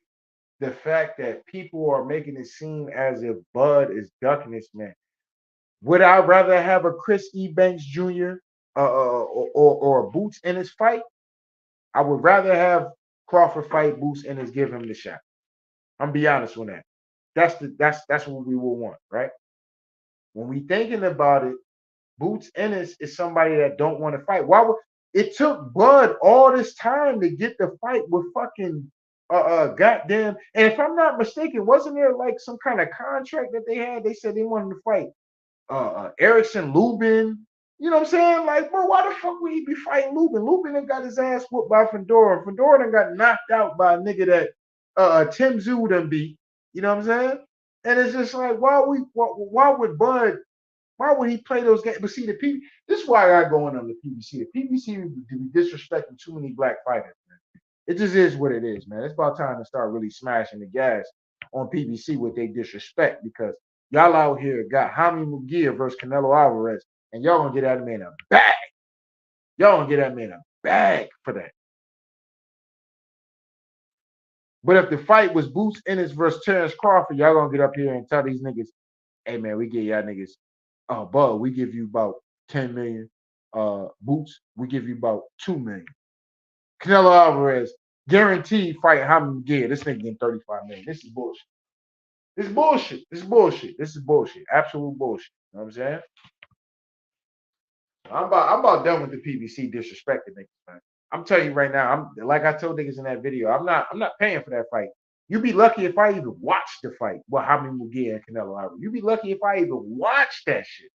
the fact that people are making it seem as if Bud is ducking this man. Would I rather have a Chris Eubanks Jr. Or a Boots Ennis fight? I would rather have Crawford fight Boots Ennis, give him the shot. I'm be honest with that. That's what we will want, right? When we thinking about it, Boots Ennis is somebody that don't want to fight. Why would it took Bud all this time to get the fight with fucking goddamn, and if I'm not mistaken, wasn't there like some kind of contract that they had? They said they wanted to fight Erickson Lubin. You know what I'm saying? Like, bro, why the fuck would he be fighting Lubin? Lubin done got his ass whooped by Fedora. Fedora done got knocked out by a nigga that Tszyu done beat. You know what I'm saying? And it's just like, why would he play those games? But see, this is why I go in on the PBC. The PBC be disrespecting too many black fighters, man. It just is what it is, man. It's about time to start really smashing the gas on PBC with their disrespect, because y'all out here got Jaime Munguia versus Canelo Alvarez, and y'all gonna get that man a bag. Y'all gonna get that man a bag for that. But if the fight was Boots Ennis versus Terence Crawford, y'all gonna get up here and tell these niggas, hey man, we get y'all niggas, Bud, we give you about 10 million. Boots, we give you about 2 million. Canelo Alvarez, guaranteed fight Jaime Munguia. This nigga getting 35 million. This is bullshit. This is bullshit. This is bullshit. This is bullshit. Absolute bullshit. You know what I'm saying? I'm about done with the PBC disrespecting niggas, man. I'm telling you right now, I'm like I told niggas in that video, I'm not paying for that fight. You'd be lucky if I even watched the fight. Well, how many Munguia and Canelo Alvarez? You'd be lucky if I even watched that shit.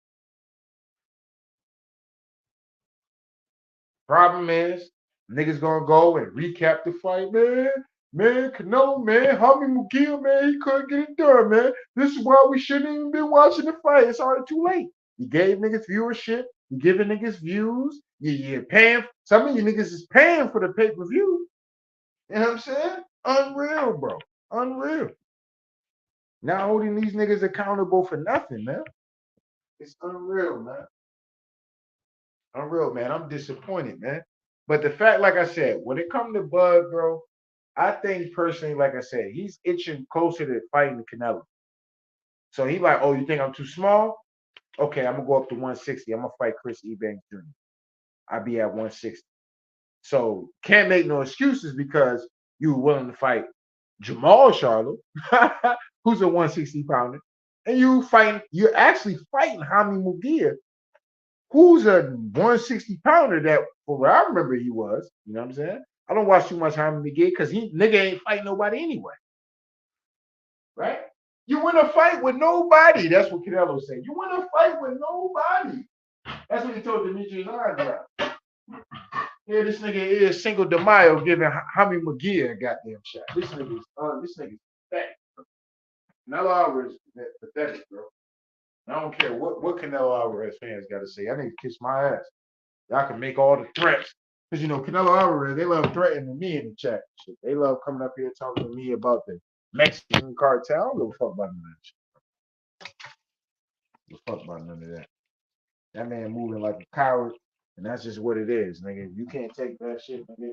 Problem is, niggas gonna go and recap the fight, man. Man, Canelo, man, Jaime Munguia, man, he couldn't get it done, man. This is why we shouldn't even been watching the fight. It's already too late. You gave niggas viewership. You giving niggas views. You're paying. Some of you niggas is paying for the pay-per-view. You know what I'm saying? Unreal, bro. Unreal. Not holding these niggas accountable for nothing, man. It's unreal, man. Unreal, man. I'm disappointed, man. But the fact, like I said, when it comes to Bud, bro, I think personally, like I said, he's itching closer to fighting the Canelo. So he like, oh, you think I'm too small? Okay, I'm gonna go up to 160. I'm gonna fight Chris Eubanks Jr. I'll be at 160. So can't make no excuses because you were willing to fight Jamal Charlo, who's a 160 pounder, and you're actually fighting Hami Mugia, who's a 160 pounder that, for what I remember, he was. You know what I'm saying? I don't watch too much Hami Mugia because nigga ain't fighting nobody anyway. Right? You win a fight with nobody. That's what Canelo said. You win a fight with nobody. That's what he told Demetrius Andrade. Yeah, this nigga is Cinco de Mayo giving Hami Mugia a goddamn shot. This nigga's fat. Canelo Alvarez is pathetic, bro. I don't care what Canelo Alvarez fans got to say. I need to kiss my ass. Y'all can make all the threats. Because, you know, Canelo Alvarez, they love threatening me in the chat. Shit. They love coming up here talking to me about the Mexican cartel. I don't give a fuck about none of that shit. Give a fuck about none of that. That man moving like a coward, and that's just what it is, nigga. You can't take that shit, nigga.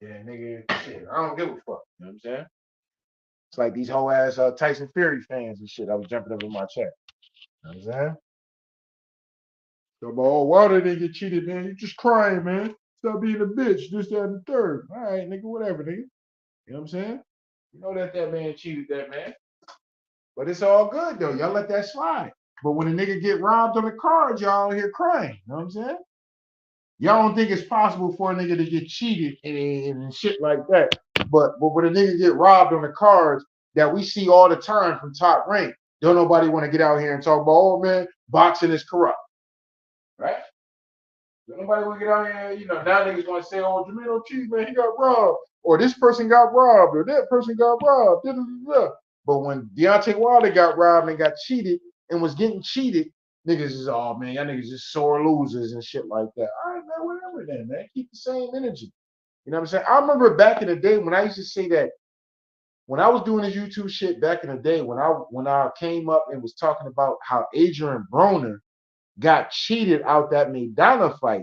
Yeah, nigga. Shit, I don't give a fuck. You know what I'm saying? It's like these whole ass Tyson Fury fans and shit. I was jumping up in my chat. You know what I'm saying? So, oh, Wilder didn't get cheated, man. You just crying, man. Stop being a bitch. This, that, and the third. All right, nigga, whatever, nigga. You know what I'm saying? You know that man cheated that man. But it's all good, though. Y'all let that slide. But when a nigga get robbed on the cards, y'all here crying. You know what I'm saying? Y'all don't think it's possible for a nigga to get cheated and shit like that. But when a nigga get robbed on the cards that we see all the time from Top Rank, don't nobody want to get out here and talk about, oh, man, boxing is corrupt. Right? Nobody will get out here, you know, now niggas want to say, oh, Jermaine O'Keefe, man, he got robbed. Or this person got robbed. Or that person got robbed. Da, da, da, da. But when Deontay Wilder got robbed and got cheated and was getting cheated, niggas is, oh, man, y'all niggas just sore losers and shit like that. All right, man, whatever then, man. Keep the same energy. You know what I'm saying? I remember back in the day when I used to say that, when I was doing this YouTube shit back in the day, when I came up and was talking about how Adrian Broner got cheated out that Maidana fight,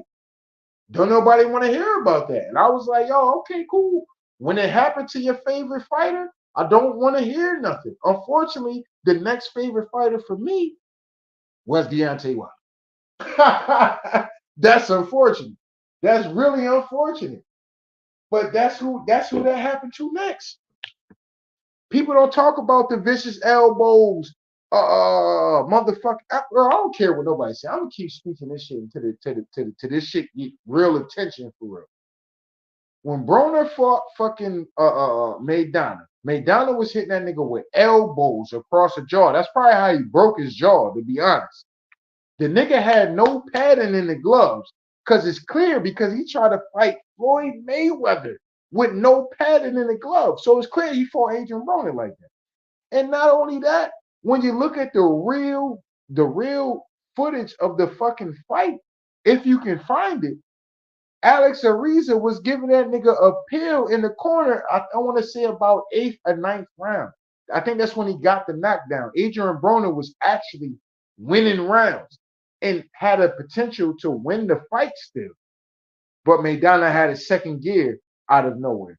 don't nobody want to hear about that. And I was like, yo, okay, cool. When it happened to your favorite fighter, I don't want to hear nothing. Unfortunately, the next favorite fighter for me was Deontay Wilder. That's unfortunate. That's really unfortunate. But that's who that happened to next. People don't talk about the vicious elbows, motherfucker. I don't care what nobody say. I'm gonna keep speaking this shit to this shit get real attention for real. When Broner fought fucking Maidana was hitting that nigga with elbows across the jaw. That's probably how he broke his jaw, to be honest. The nigga had no padding in the gloves because it's clear because he tried to fight Floyd Mayweather with no padding in the glove. So it's clear he fought Adrian Broner like that. And not only that, when you look at the real footage of the fucking fight, if you can find it, Alex Ariza was giving that nigga a pill in the corner. I want to say about 8th or 9th round. I think that's when he got the knockdown. Adrian Broner was actually winning rounds and had a potential to win the fight still. But Maidana had a second gear out of nowhere.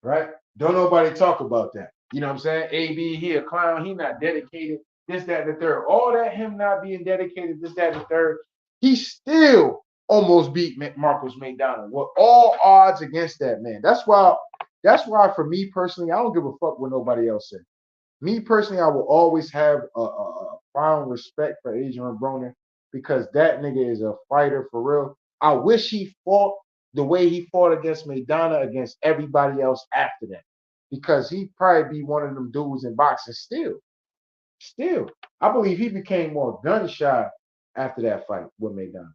Right? Don't nobody talk about that. You know what I'm saying? AB, he a clown. He not dedicated. This, that, and the third. All that him not being dedicated, this, that, and the third. He still almost beat Marcos Maidana with all odds against that man. That's why for me personally, I don't give a fuck what nobody else says. Me personally, I will always have a profound respect for Adrian Broner because that nigga is a fighter for real. I wish he fought the way he fought against Maidana against everybody else after that because he'd probably be one of them dudes in boxing still. Still. I believe he became more gun shy after that fight with Maidana.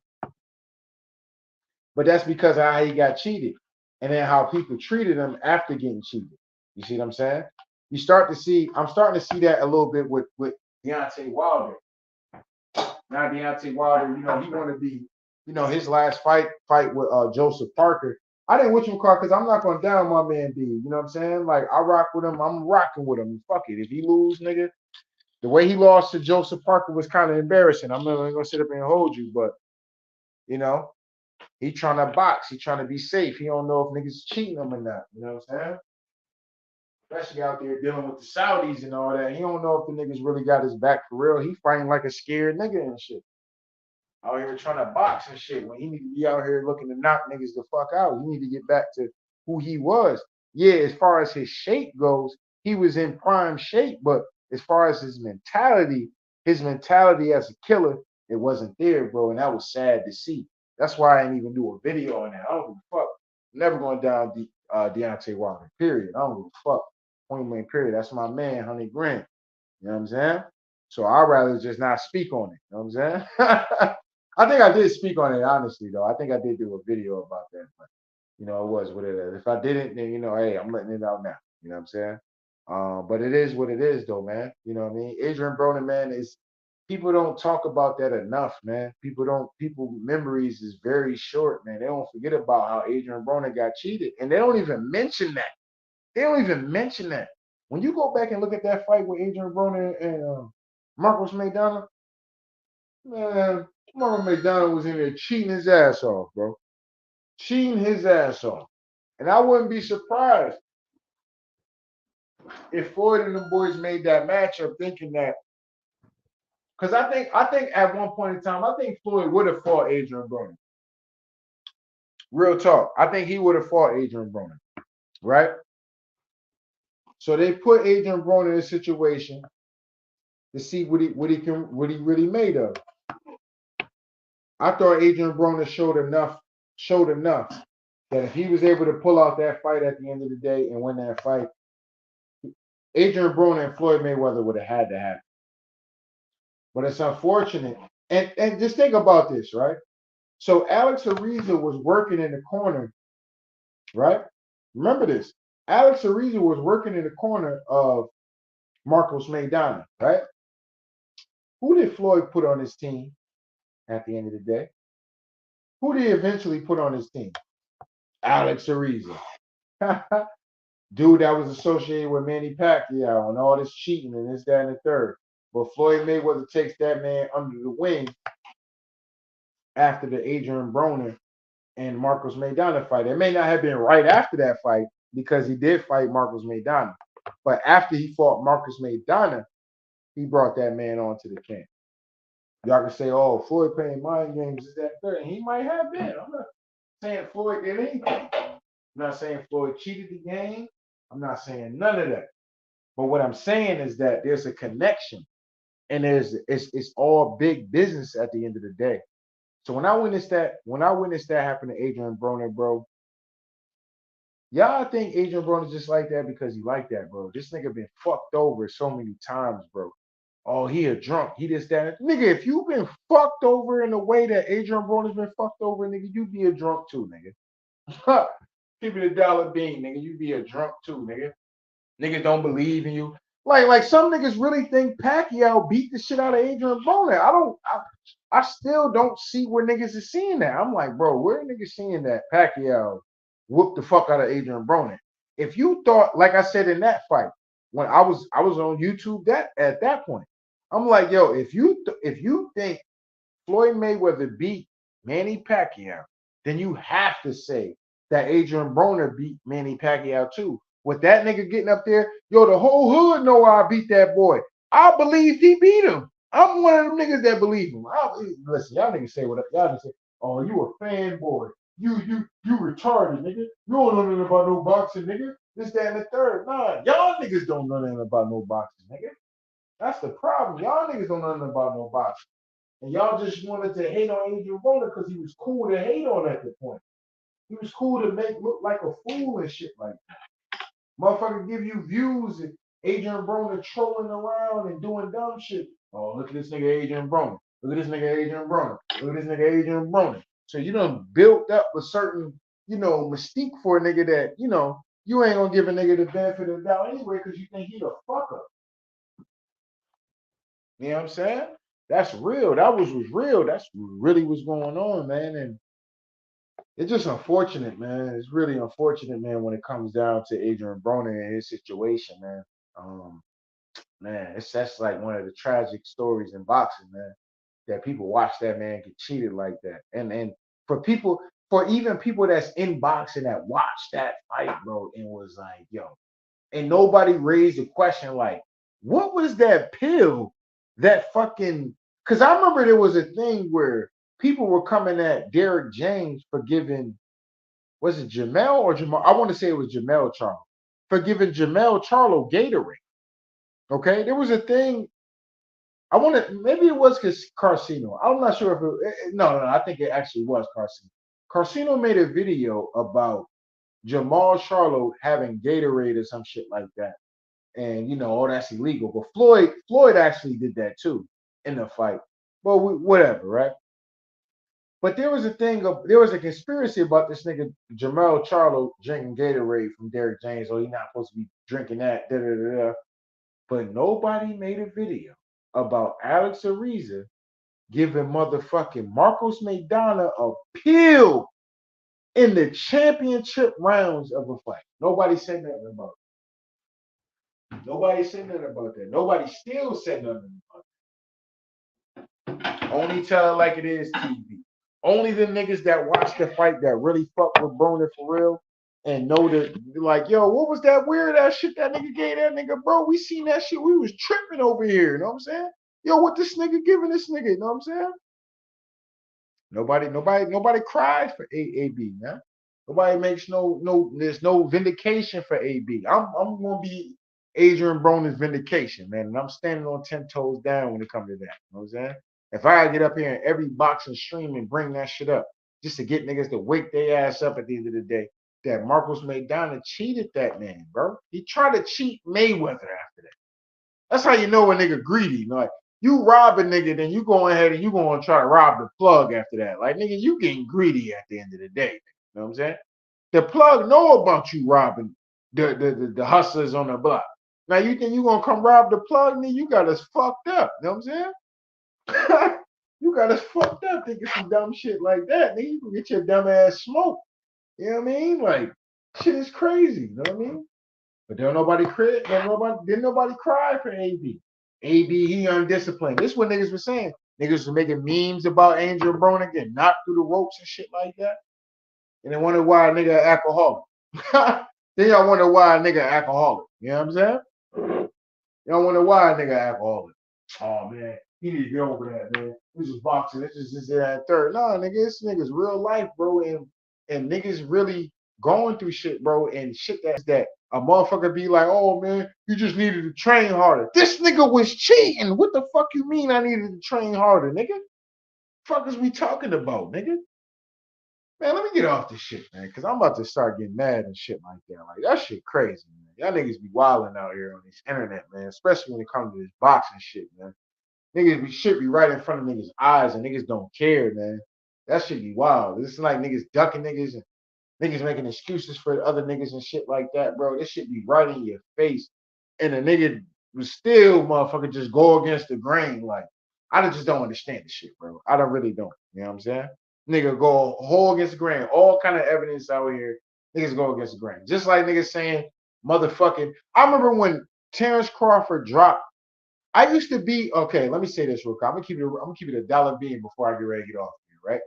But that's because of how he got cheated and then how people treated him after getting cheated. You see what I'm saying? I'm starting to see that a little bit with Deontay Wilder. Now Deontay Wilder, you know, he want to be, you know, his last fight with Joseph Parker. I didn't want you because I'm not going to down my man D. You know what I'm saying? Like, I rock with him. I'm rocking with him. Fuck it. If he lose, nigga, the way he lost to Joseph Parker was kind of embarrassing. I'm not going to sit up and hold you, but, you know, he trying to box. He trying to be safe. He don't know if niggas cheating him or not. You know what I'm saying? Especially out there dealing with the Saudis and all that. He don't know if the niggas really got his back for real. He fighting like a scared nigga and shit. out here trying to box and shit when he need to be out here looking to knock niggas the fuck out. He need to get back to who he was. Yeah, as far as his shape goes, he was in prime shape, but as far as his mentality as a killer, it wasn't there, bro, and that was sad to see. That's why I didn't even do a video on that. I don't give a fuck. Never going down Deontay Wilder. Period. I don't give a fuck. Point blank. Period. That's my man, 100 grand. You know what I'm saying? So I'd rather just not speak on it. You know what I'm saying? I think I did speak on it, honestly, though. I think I did do a video about that. But, you know, it was what it is. If I didn't, then, you know, hey, I'm letting it out now. You know what I'm saying? But it is what it is, though, man. You know what I mean? Adrian Broner, man, is people don't talk about that enough, man. People memories is very short, man. They don't forget about how Adrian Broner got cheated. And they don't even mention that. They don't even mention that. When you go back and look at that fight with Adrian Broner and Marcos Maidana, man, Marcos Maidana was in there cheating his ass off, bro. Cheating his ass off. And I wouldn't be surprised if Floyd and the boys made that matchup thinking that, because I think at one point in time, I think Floyd would have fought Adrian Broner. Real talk. I think he would have fought Adrian Broner, right? So they put Adrian Broner in a situation to see what he really made of. I thought Adrian Broner showed enough that if he was able to pull out that fight at the end of the day and win that fight, Adrian Broner and Floyd Mayweather would have had to happen. But it's unfortunate. And just think about this, right? So Alex Ariza was working in the corner, right? Remember this. Alex Ariza was working in the corner of Marcos Maidana, right? Who did Floyd put on his team at the end of the day? Who did he eventually put on his team? Alex Ariza. Dude that was associated with Manny Pacquiao and all this cheating and this, that, and the third. But Floyd Mayweather takes that man under the wing after the Adrian Broner and Marcos Maidana fight. It may not have been right after that fight because he did fight Marcos Maidana. But after he fought Marcos Maidana, he brought that man onto the camp. Y'all can say, oh, Floyd playing mind games, is that third? And he might have been. I'm not saying Floyd did anything. I'm not saying Floyd cheated the game. I'm not saying none of that. But what I'm saying is that there's a connection. And it's all big business at the end of the day. So when I witnessed that happen to Adrian Broner, bro, y'all think Adrian Broner's just like that because he like that, bro. This nigga been fucked over so many times, bro. Oh, he a drunk. He just that. Nigga, if you've been fucked over in the way that Adrian Broner's been fucked over, nigga, you be a drunk too, nigga. Keep it a dollar bean, nigga. You be a drunk too, nigga. Niggas don't believe in you. Like some niggas really think Pacquiao beat the shit out of Adrian Broner. I still don't see where niggas is seeing that. I'm like, bro, where are niggas seeing that Pacquiao whooped the fuck out of Adrian Broner? If you thought, like I said in that fight, when I was on YouTube at that point, I'm like, yo, if you think Floyd Mayweather beat Manny Pacquiao, then you have to say that Adrian Broner beat Manny Pacquiao too. With that nigga getting up there, yo, the whole hood know I beat that boy. I believe he beat him. I'm one of them niggas that believe him. Listen, y'all niggas say what y'all niggas say. Oh, you a fanboy. You retarded, nigga. You don't know nothing about no boxing, nigga. This, that, and the third. Nah, y'all niggas don't know nothing about no boxing, nigga. That's the problem. Y'all niggas don't know nothing about no boxing. And y'all just wanted to hate on Adrian Broner because he was cool to hate on at the point. He was cool to make look like a fool and shit like that. Motherfucker give you views and Adrian Broner trolling around and doing dumb shit. Oh, look at this nigga Adrian Broner. Look at this nigga Adrian Broner. Look at this nigga Adrian Broner. So you done built up a certain, mystique for a nigga that, you ain't gonna give a nigga the benefit of the doubt anyway because you think he a fuck up. You know what I'm saying? That's real. That was real. That's really what's going on, man. And it's just unfortunate, man. It's really unfortunate, man, when it comes down to Adrian Broner and his situation, man. Man, that's like one of the tragic stories in boxing, man. That people watch that man get cheated like that. And for even people that's in boxing that watched that fight, bro, and was like, yo, and nobody raised a question like, what was that pill that fucking, because I remember there was a thing where people were coming at Derek James for giving, was it Jamel or Jamal? I want to say it was Jamel Charlo for giving Jamel Charlo Gatorade. Okay, there was a thing. I want to maybe it was because Carcino. I'm not sure if no, I think it actually was Carcino. Carcino made a video about Jamal Charlo having Gatorade or some shit like that, and oh, that's illegal. But Floyd actually did that too in the fight. Well, whatever, right? But there was a thing of there was a conspiracy about this nigga Jamal Charlo drinking Gatorade from Derek James. Oh, you're not supposed to be drinking that. Da, da, da, da. But nobody made a video about Alex Ariza giving motherfucking Marcos Maidana a pill in the championship rounds of a fight. Nobody said nothing about it. Nobody said nothing about that. Nobody still said nothing about it. Only tell it like it is TV. Only the niggas that watch the fight that really fuck with Broner for real and know that, like, yo, what was that weird ass shit that nigga gave that nigga, bro? We seen that shit. We was tripping over here. You know what I'm saying? Yo, what this nigga giving this nigga? You know what I'm saying? Nobody cries for AB, man. Nobody makes there's no vindication for AB. I'm gonna be Adrian Broner's vindication, man. And I'm standing on 10 toes down when it comes to that. You know what I'm saying? If I get up here in every boxing stream and bring that shit up just to get niggas to wake their ass up at the end of the day, that Marcos Maidana cheated that man, bro. He tried to cheat Mayweather after that. That's how you know a nigga greedy. You know, like, you rob a nigga, then you go ahead and you gonna try to rob the plug after that. Like, nigga, you getting greedy at the end of the day. You know what I'm saying? The plug know about you robbing the hustlers on the block. Now you think you gonna come rob the plug, nigga? You got us fucked up. You know what I'm saying? You got us fucked up thinking some dumb shit like that. Nigga, you can get your dumb ass smoked. You know what I mean? Like, shit is crazy. You know what I mean? But didn't nobody cry for AB. AB, he undisciplined. This is what niggas were saying. Niggas were making memes about Angel Broner getting knocked through the ropes and shit like that. And they wonder why a nigga alcoholic. Then y'all wonder why a nigga alcoholic. You know what I'm saying? Y'all wonder why a nigga alcoholic. Oh man, he need to get over that, man. This is boxing. This is that third. Nah, nigga, this nigga's real life, bro. And niggas really going through shit, bro, and shit that a motherfucker be like, oh man, you just needed to train harder. This nigga was cheating. What the fuck you mean I needed to train harder, nigga? Fuck is we talking about, nigga? Man, let me get off this shit, man, because I'm about to start getting mad and shit like that. Like, that shit crazy, man. Y'all niggas be wilding out here on this internet, man, especially when it comes to this boxing shit, man. Niggas shit be right in front of niggas' eyes and niggas don't care, man. That shit be wild. It's like niggas ducking niggas and niggas making excuses for other niggas and shit like that, bro. This shit be right in your face. And a nigga was still motherfucker just go against the grain. Like, I just don't understand this shit, bro. I don't really don't. You know what I'm saying? Nigga go whole against the grain. All kind of evidence out here. Niggas go against the grain. Just like niggas saying motherfucking. I remember when Terence Crawford dropped. I used to be okay. Let me say this real quick. I'm gonna keep it a dollar bean before I get ready to get off here, right?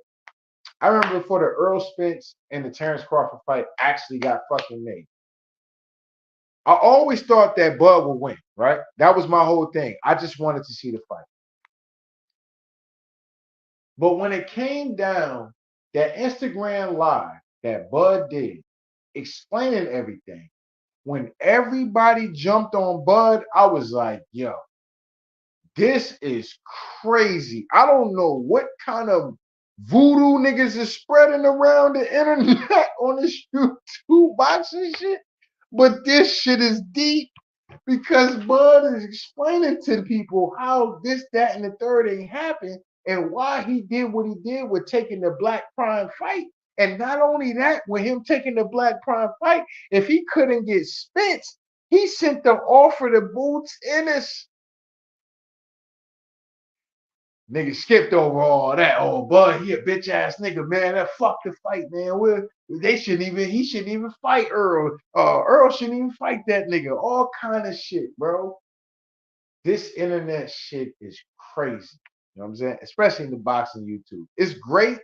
I remember before the Earl Spence and the Terence Crawford fight actually got fucking made. I always thought that Bud would win, right? That was my whole thing. I just wanted to see the fight. But when it came down, that Instagram live that Bud did, explaining everything, when everybody jumped on Bud, I was like, yo, this is crazy. I don't know what kind of voodoo niggas is spreading around the internet on this YouTube boxing shit. But this shit is deep because Bud is explaining to the people how this, that, and the third ain't happened and why he did what he did with taking the Black Prime fight. And not only that, with him taking the Black Prime fight, if he couldn't get Spence, he sent the offer to Boots Ennis. Nigga skipped over all that. Oh, Bud, he a bitch ass nigga, man. That fuck the fight, man. He shouldn't even fight Earl. Earl shouldn't even fight that nigga. All kind of shit, bro. This internet shit is crazy. You know what I'm saying? Especially in the boxing YouTube. It's great,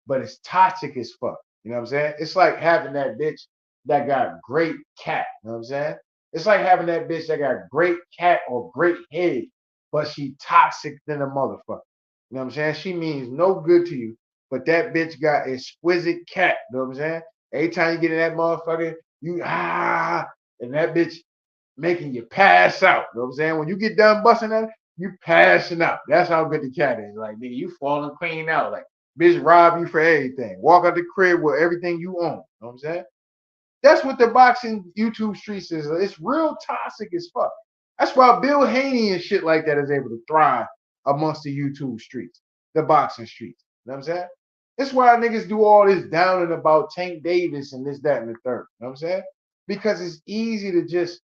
but it's toxic as fuck. You know what I'm saying? It's like having that bitch that got great cat. You know what I'm saying? It's like having that bitch that got great cat or great head, but she toxic than a motherfucker. You know what I'm saying? She means no good to you, but that bitch got exquisite cat. You know what I'm saying? Every time you get in that motherfucker, and that bitch making you pass out. You know what I'm saying? When you get done busting that, you passing out. That's how good the cat is. Like, nigga, you falling clean out. Like, bitch rob you for everything. Walk out the crib with everything you own. You know what I'm saying? That's what the boxing YouTube streets is. It's real toxic as fuck. That's why Bill Haney and shit like that is able to thrive amongst the YouTube streets, the boxing streets. You know what I'm saying? That's why niggas do all this down and about Tank Davis and this, that, and the third. You know what I'm saying? Because it's easy to just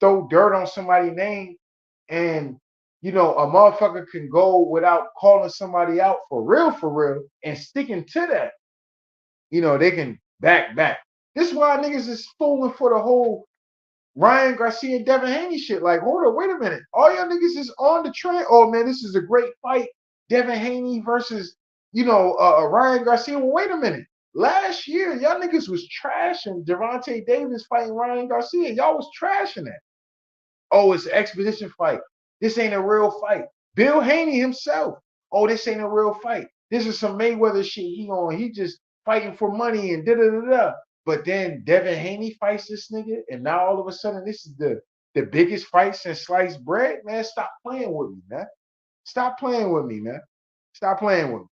throw dirt on somebody's name and a motherfucker can go without calling somebody out for real, and sticking to that. They can back. This is why niggas is fooling for the whole Ryan Garcia and Devin Haney shit. Like, hold on, wait a minute. All y'all niggas is on the train. Oh man, this is a great fight. Devin Haney versus, Ryan Garcia. Well, wait a minute. Last year, y'all niggas was trashing Gervonta Davis fighting Ryan Garcia. Y'all was trashing that. Oh, it's an expedition fight. This ain't a real fight. Bill Haney himself. Oh, this ain't a real fight. This is some Mayweather shit he just fighting for money and da-da-da-da. But then Devin Haney fights this nigga, and now all of a sudden this is the biggest fight since sliced bread. Man, stop playing with me, man. Stop playing with me, man. Stop playing with me.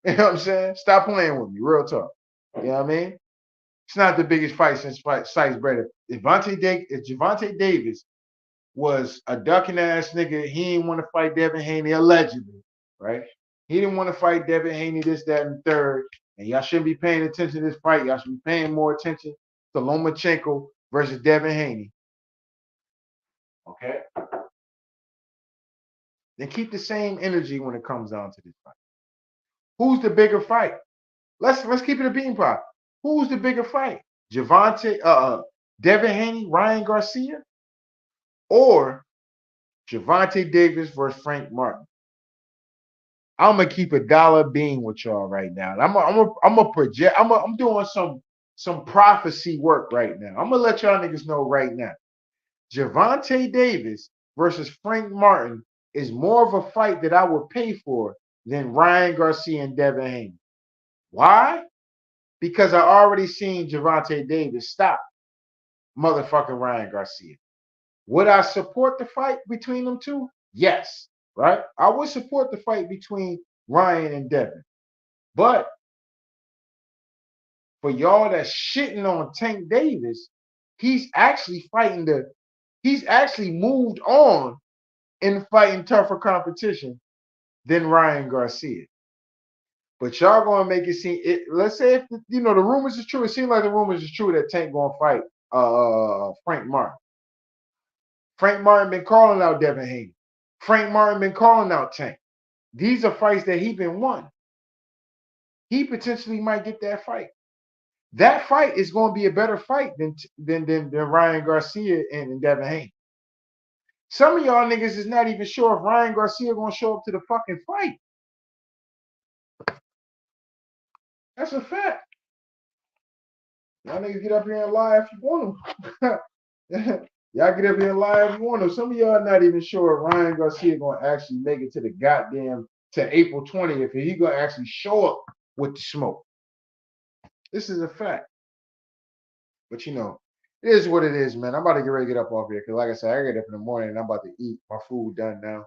You know what I'm saying? Stop playing with me. Real talk. You know what I mean? It's not the biggest fight since sliced bread. If Gervonta Davis was a ducking ass nigga, he didn't want to fight Devin Haney, allegedly, right? He didn't want to fight Devin Haney, this, that, and third. And y'all shouldn't be paying attention to this fight. Y'all should be paying more attention to Lomachenko versus Devin Haney. Okay? Then keep the same energy when it comes down to this fight. Who's the bigger fight? Let's keep it a bean pot. Who's the bigger fight? Devin Haney, Ryan Garcia, or Gervonta Davis versus Frank Martin? I'm gonna keep a dollar bean with y'all right now. I'm a project. I'm doing some prophecy work right now. I'm gonna let y'all niggas know right now. Gervonta Davis versus Frank Martin is more of a fight that I would pay for than Ryan Garcia and Devin Haney. Why? Because I already seen Gervonta Davis stop motherfucking Ryan Garcia. Would I support the fight between them two? Yes, right? I would support the fight between Ryan and Devin. But for y'all that's shitting on Tank Davis, he's actually moved on in fighting tougher competition than Ryan Garcia. But y'all gonna make it seem let's say if the rumors is true, it seems like the rumors is true that Tank gonna fight Frank Martin. Frank Martin been calling out Devin Haney. Frank Martin been calling out Tank. These are fights that he been won. He potentially might get that fight. That fight is going to be a better fight than Ryan Garcia and Devin Haney. Some of y'all niggas is not even sure if Ryan Garcia going to show up to the fucking fight. That's a fact. Y'all niggas get up here and lie if you want them. Y'all get up here and lie if you want them. Some of y'all not even sure if Ryan Garcia going to actually make it to the to April 20th, and he going to actually show up with the smoke. This is a fact. But it is what it is, man. I'm about to get ready to get up off here because, like I said, I get up in the morning and I'm about to eat. My food done now.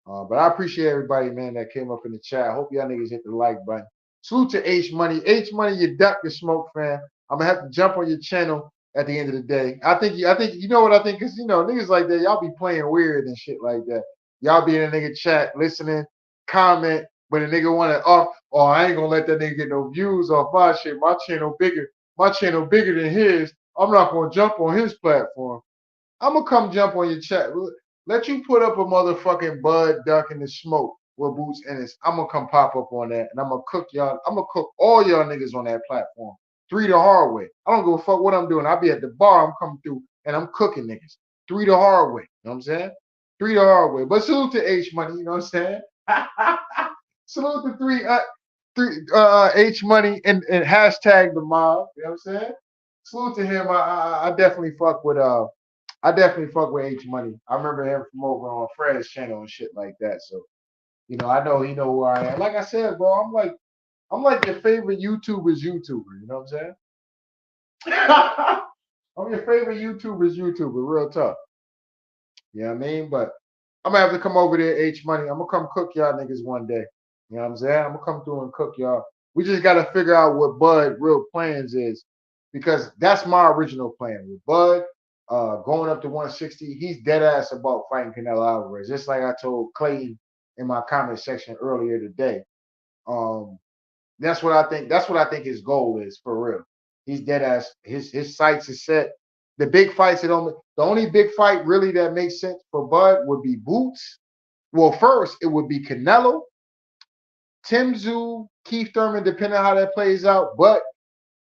But I appreciate everybody, man, that came up in the chat. I hope y'all niggas hit the like button. Salute to H Money. H Money, you duck the smoke, fan. I'm gonna have to jump on your channel at the end of the day. I think you know what I think, because niggas like that, y'all be playing weird and shit like that. Y'all be in a nigga chat, listening, comment, but a nigga wanna I ain't gonna let that nigga get no views off my shit. My channel bigger than his. I'm not gonna jump on his platform. I'm gonna come jump on your chat. Let you put up a motherfucking Bud Duck in the smoke with Boots Ennis. I'm gonna come pop up on that, and I'm gonna cook y'all. I'm gonna cook all y'all niggas on that platform. 3 the hard way. I don't give a fuck what I'm doing. I'll be at the bar. I'm coming through, and I'm cooking niggas. 3 the hard way. You know what I'm saying? 3 the hard way. But salute to H Money. You know what I'm saying? Salute to three H Money and hashtag the mob. You know what I'm saying? Salute to him. I definitely fuck with H Money. I remember him from over on Fred's channel and shit like that. So I know he know who I am. Like I said, bro, I'm like your favorite YouTuber's YouTuber. You know what I'm saying? I'm your favorite YouTuber's YouTuber. Real tough. You know what I mean? But I'm gonna have to come over there, H Money. I'm gonna come cook y'all niggas one day. You know what I'm saying? I'm gonna come through and cook y'all. We just gotta figure out what Bud real plans is, because that's my original plan with Bud. Going up to 160, he's dead ass about fighting Canelo Alvarez. Just like I told Clayton in my comment section earlier today. Um, that's what I think. That's what I think his goal is for real. He's dead ass. His sights is set. The big fights that only the only big fight really that makes sense for Bud would be Boots. Well, first it would be Canelo, Tszyu, Keith Thurman, depending on how that plays out. But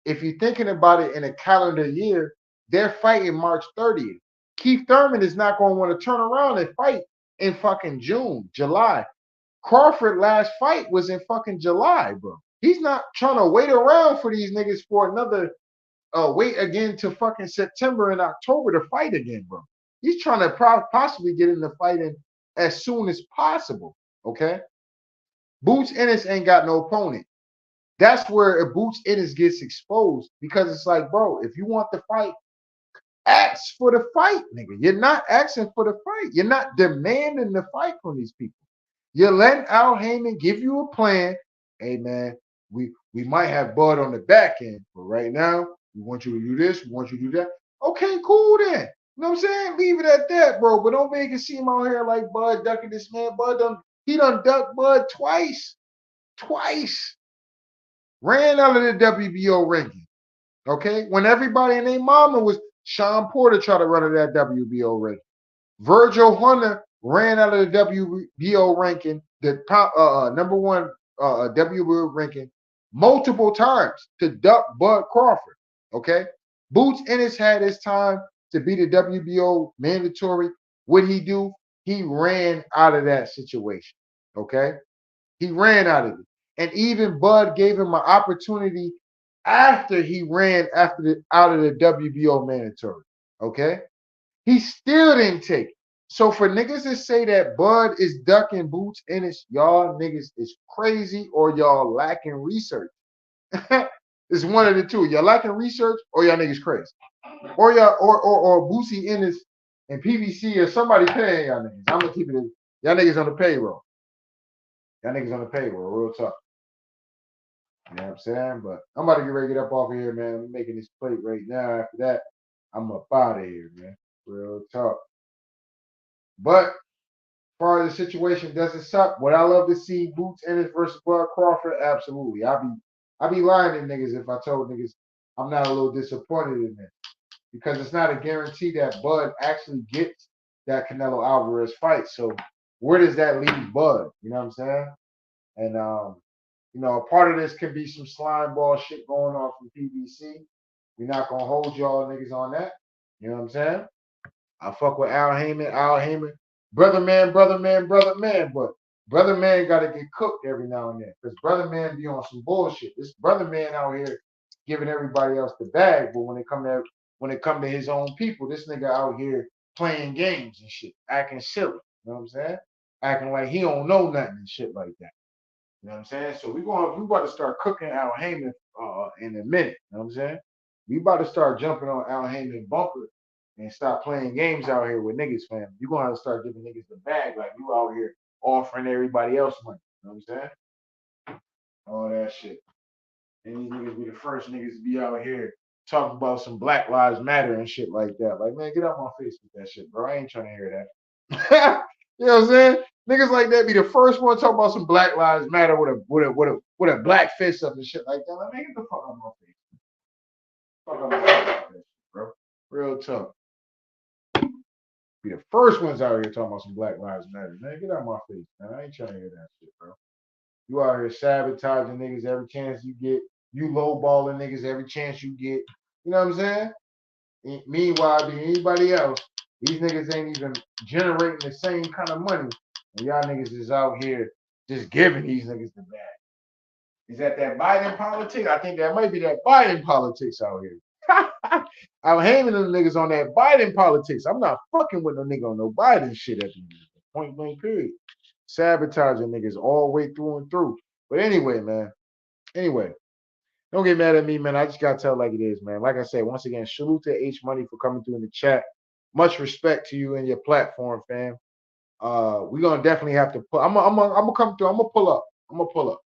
if you're thinking about it in a calendar year, they're fighting March 30th. Keith Thurman is not going to want to turn around and fight in fucking June, July. Crawford last fight was in fucking July, bro. He's not trying to wait around for these niggas for another wait again to fucking September and October to fight again, bro. He's trying to possibly get into fighting as soon as possible. Okay. Boots Ennis ain't got no opponent. That's where Boots Ennis gets exposed, because it's like, bro, if you want the fight, ask for the fight, nigga. You're not asking for the fight. You're not demanding the fight from these people. You're letting Al Heyman give you a plan. Hey, man, we might have Bud on the back end, but right now, we want you to do this, we want you to do that. Okay, cool then. You know what I'm saying? Leave it at that, bro. But don't make it seem out here like Bud ducking this man. He done ducked Bud twice. Twice. Ran out of the WBO ranking. Okay? When everybody and their mama was Sean Porter trying to run to that WBO ranking. Virgil Hunter ran out of the WBO ranking, the number one WBO ranking, multiple times to duck Bud Crawford. Okay, Boots Ennis had his time to be the WBO mandatory. What he do? He ran out of that situation. Okay, he ran out of it, and even Bud gave him an opportunity after he ran out of the WBO mandatory. Okay. He still didn't take it. So for niggas to say that Bud is ducking Boots Ennis, y'all niggas is crazy or y'all lacking research. It's one of the two. Y'all lacking research or y'all niggas crazy. Or y'all or Bootsy Ennis and PVC or somebody paying y'all niggas. I'm gonna keep it. Y'all niggas on the payroll. Y'all niggas on the payroll. Real talk. You know what I'm saying? But I'm about to get ready to get up off of here, man. I'm making this plate right now. After that, I'm up out of here, man. Real talk. But as far as the situation doesn't suck, would I love to see Boots Ennis versus Bud Crawford? Absolutely. I'd be lying to niggas if I told niggas I'm not a little disappointed in this, because it's not a guarantee that Bud actually gets that Canelo Alvarez fight. So where does that leave Bud? You know what I'm saying? And a part of this could be some slime ball shit going on from PBC. We're not gonna hold y'all niggas on that. You know what I'm saying? I fuck with Al Heyman, brother man, brother man, brother man. But brother man got to get cooked every now and then, because brother man be on some bullshit. This brother man out here giving everybody else the bag, but when it come to his own people, this nigga out here playing games and shit, acting silly. You know what I'm saying? Acting like he don't know nothing and shit like that. You know what I'm saying? So we about to start cooking Al Heyman in a minute. You know what I'm saying? We about to start jumping on Al Heyman bumper and stop playing games out here with niggas, fam. You're gonna have to start giving niggas the bag like you out here offering everybody else money. You know what I'm saying? All that shit. And these niggas be the first niggas to be out here talking about some Black Lives Matter and shit like that. Like, man, get out my face with that shit, bro. I ain't trying to hear that. You know what I'm saying? Niggas like that be the first one to talk about some Black Lives Matter with a black fist up and shit like that. Like, man, get the fuck out my face. Fuck out my face with that shit, bro. Real talk. Be the first ones out here talking about some Black Lives Matter. Man, get out my face, man. I ain't trying to hear that shit, bro. You out here sabotaging niggas every chance you get. You lowballing niggas every chance you get. You know what I'm saying? Meanwhile, be anybody else, these niggas ain't even generating the same kind of money. And y'all niggas is out here just giving these niggas the bag. Is that Biden politics? I think that might be that Biden politics out here. I'm hanging them niggas on that Biden politics. I'm not fucking with no nigga on no Biden shit at the point blank period. Sabotaging niggas all the way through and through. But anyway, man. Anyway, don't get mad at me, man. I just gotta tell it like it is, man. Like I said, once again, salute to H Money for coming through in the chat. Much respect to you and your platform, fam. We're gonna definitely have to put. I'm gonna come through. I'm gonna pull up. I'm gonna pull up.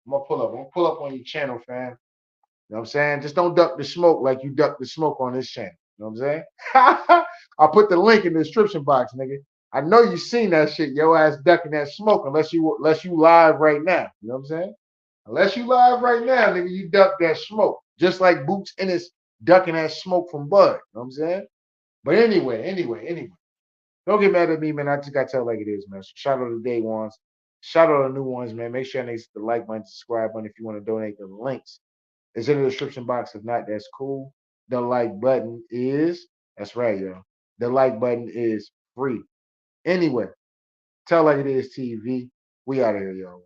I'm gonna pull up. I'm gonna pull up on your channel, fam. You know what I'm saying? Just don't duck the smoke like you duck the smoke on this channel. You know what I'm saying? I'll put the link in the description box, nigga. I know you seen that shit. Your ass ducking that smoke unless you live right now. You know what I'm saying? Unless you live right now, nigga, you duck that smoke. Just like Boots Ennis ducking that smoke from Bud. You know what I'm saying? But anyway. Don't get mad at me, man. I just gotta tell it like it is, man. So shout out to the day ones. Shout out to the new ones, man. Make sure you hit the like button, subscribe button if you want to donate. The links is in the description box. If not, that's cool. The like button is, that's right, yo. The like button is free. Anyway, tell like it is TV. We out of here, yo.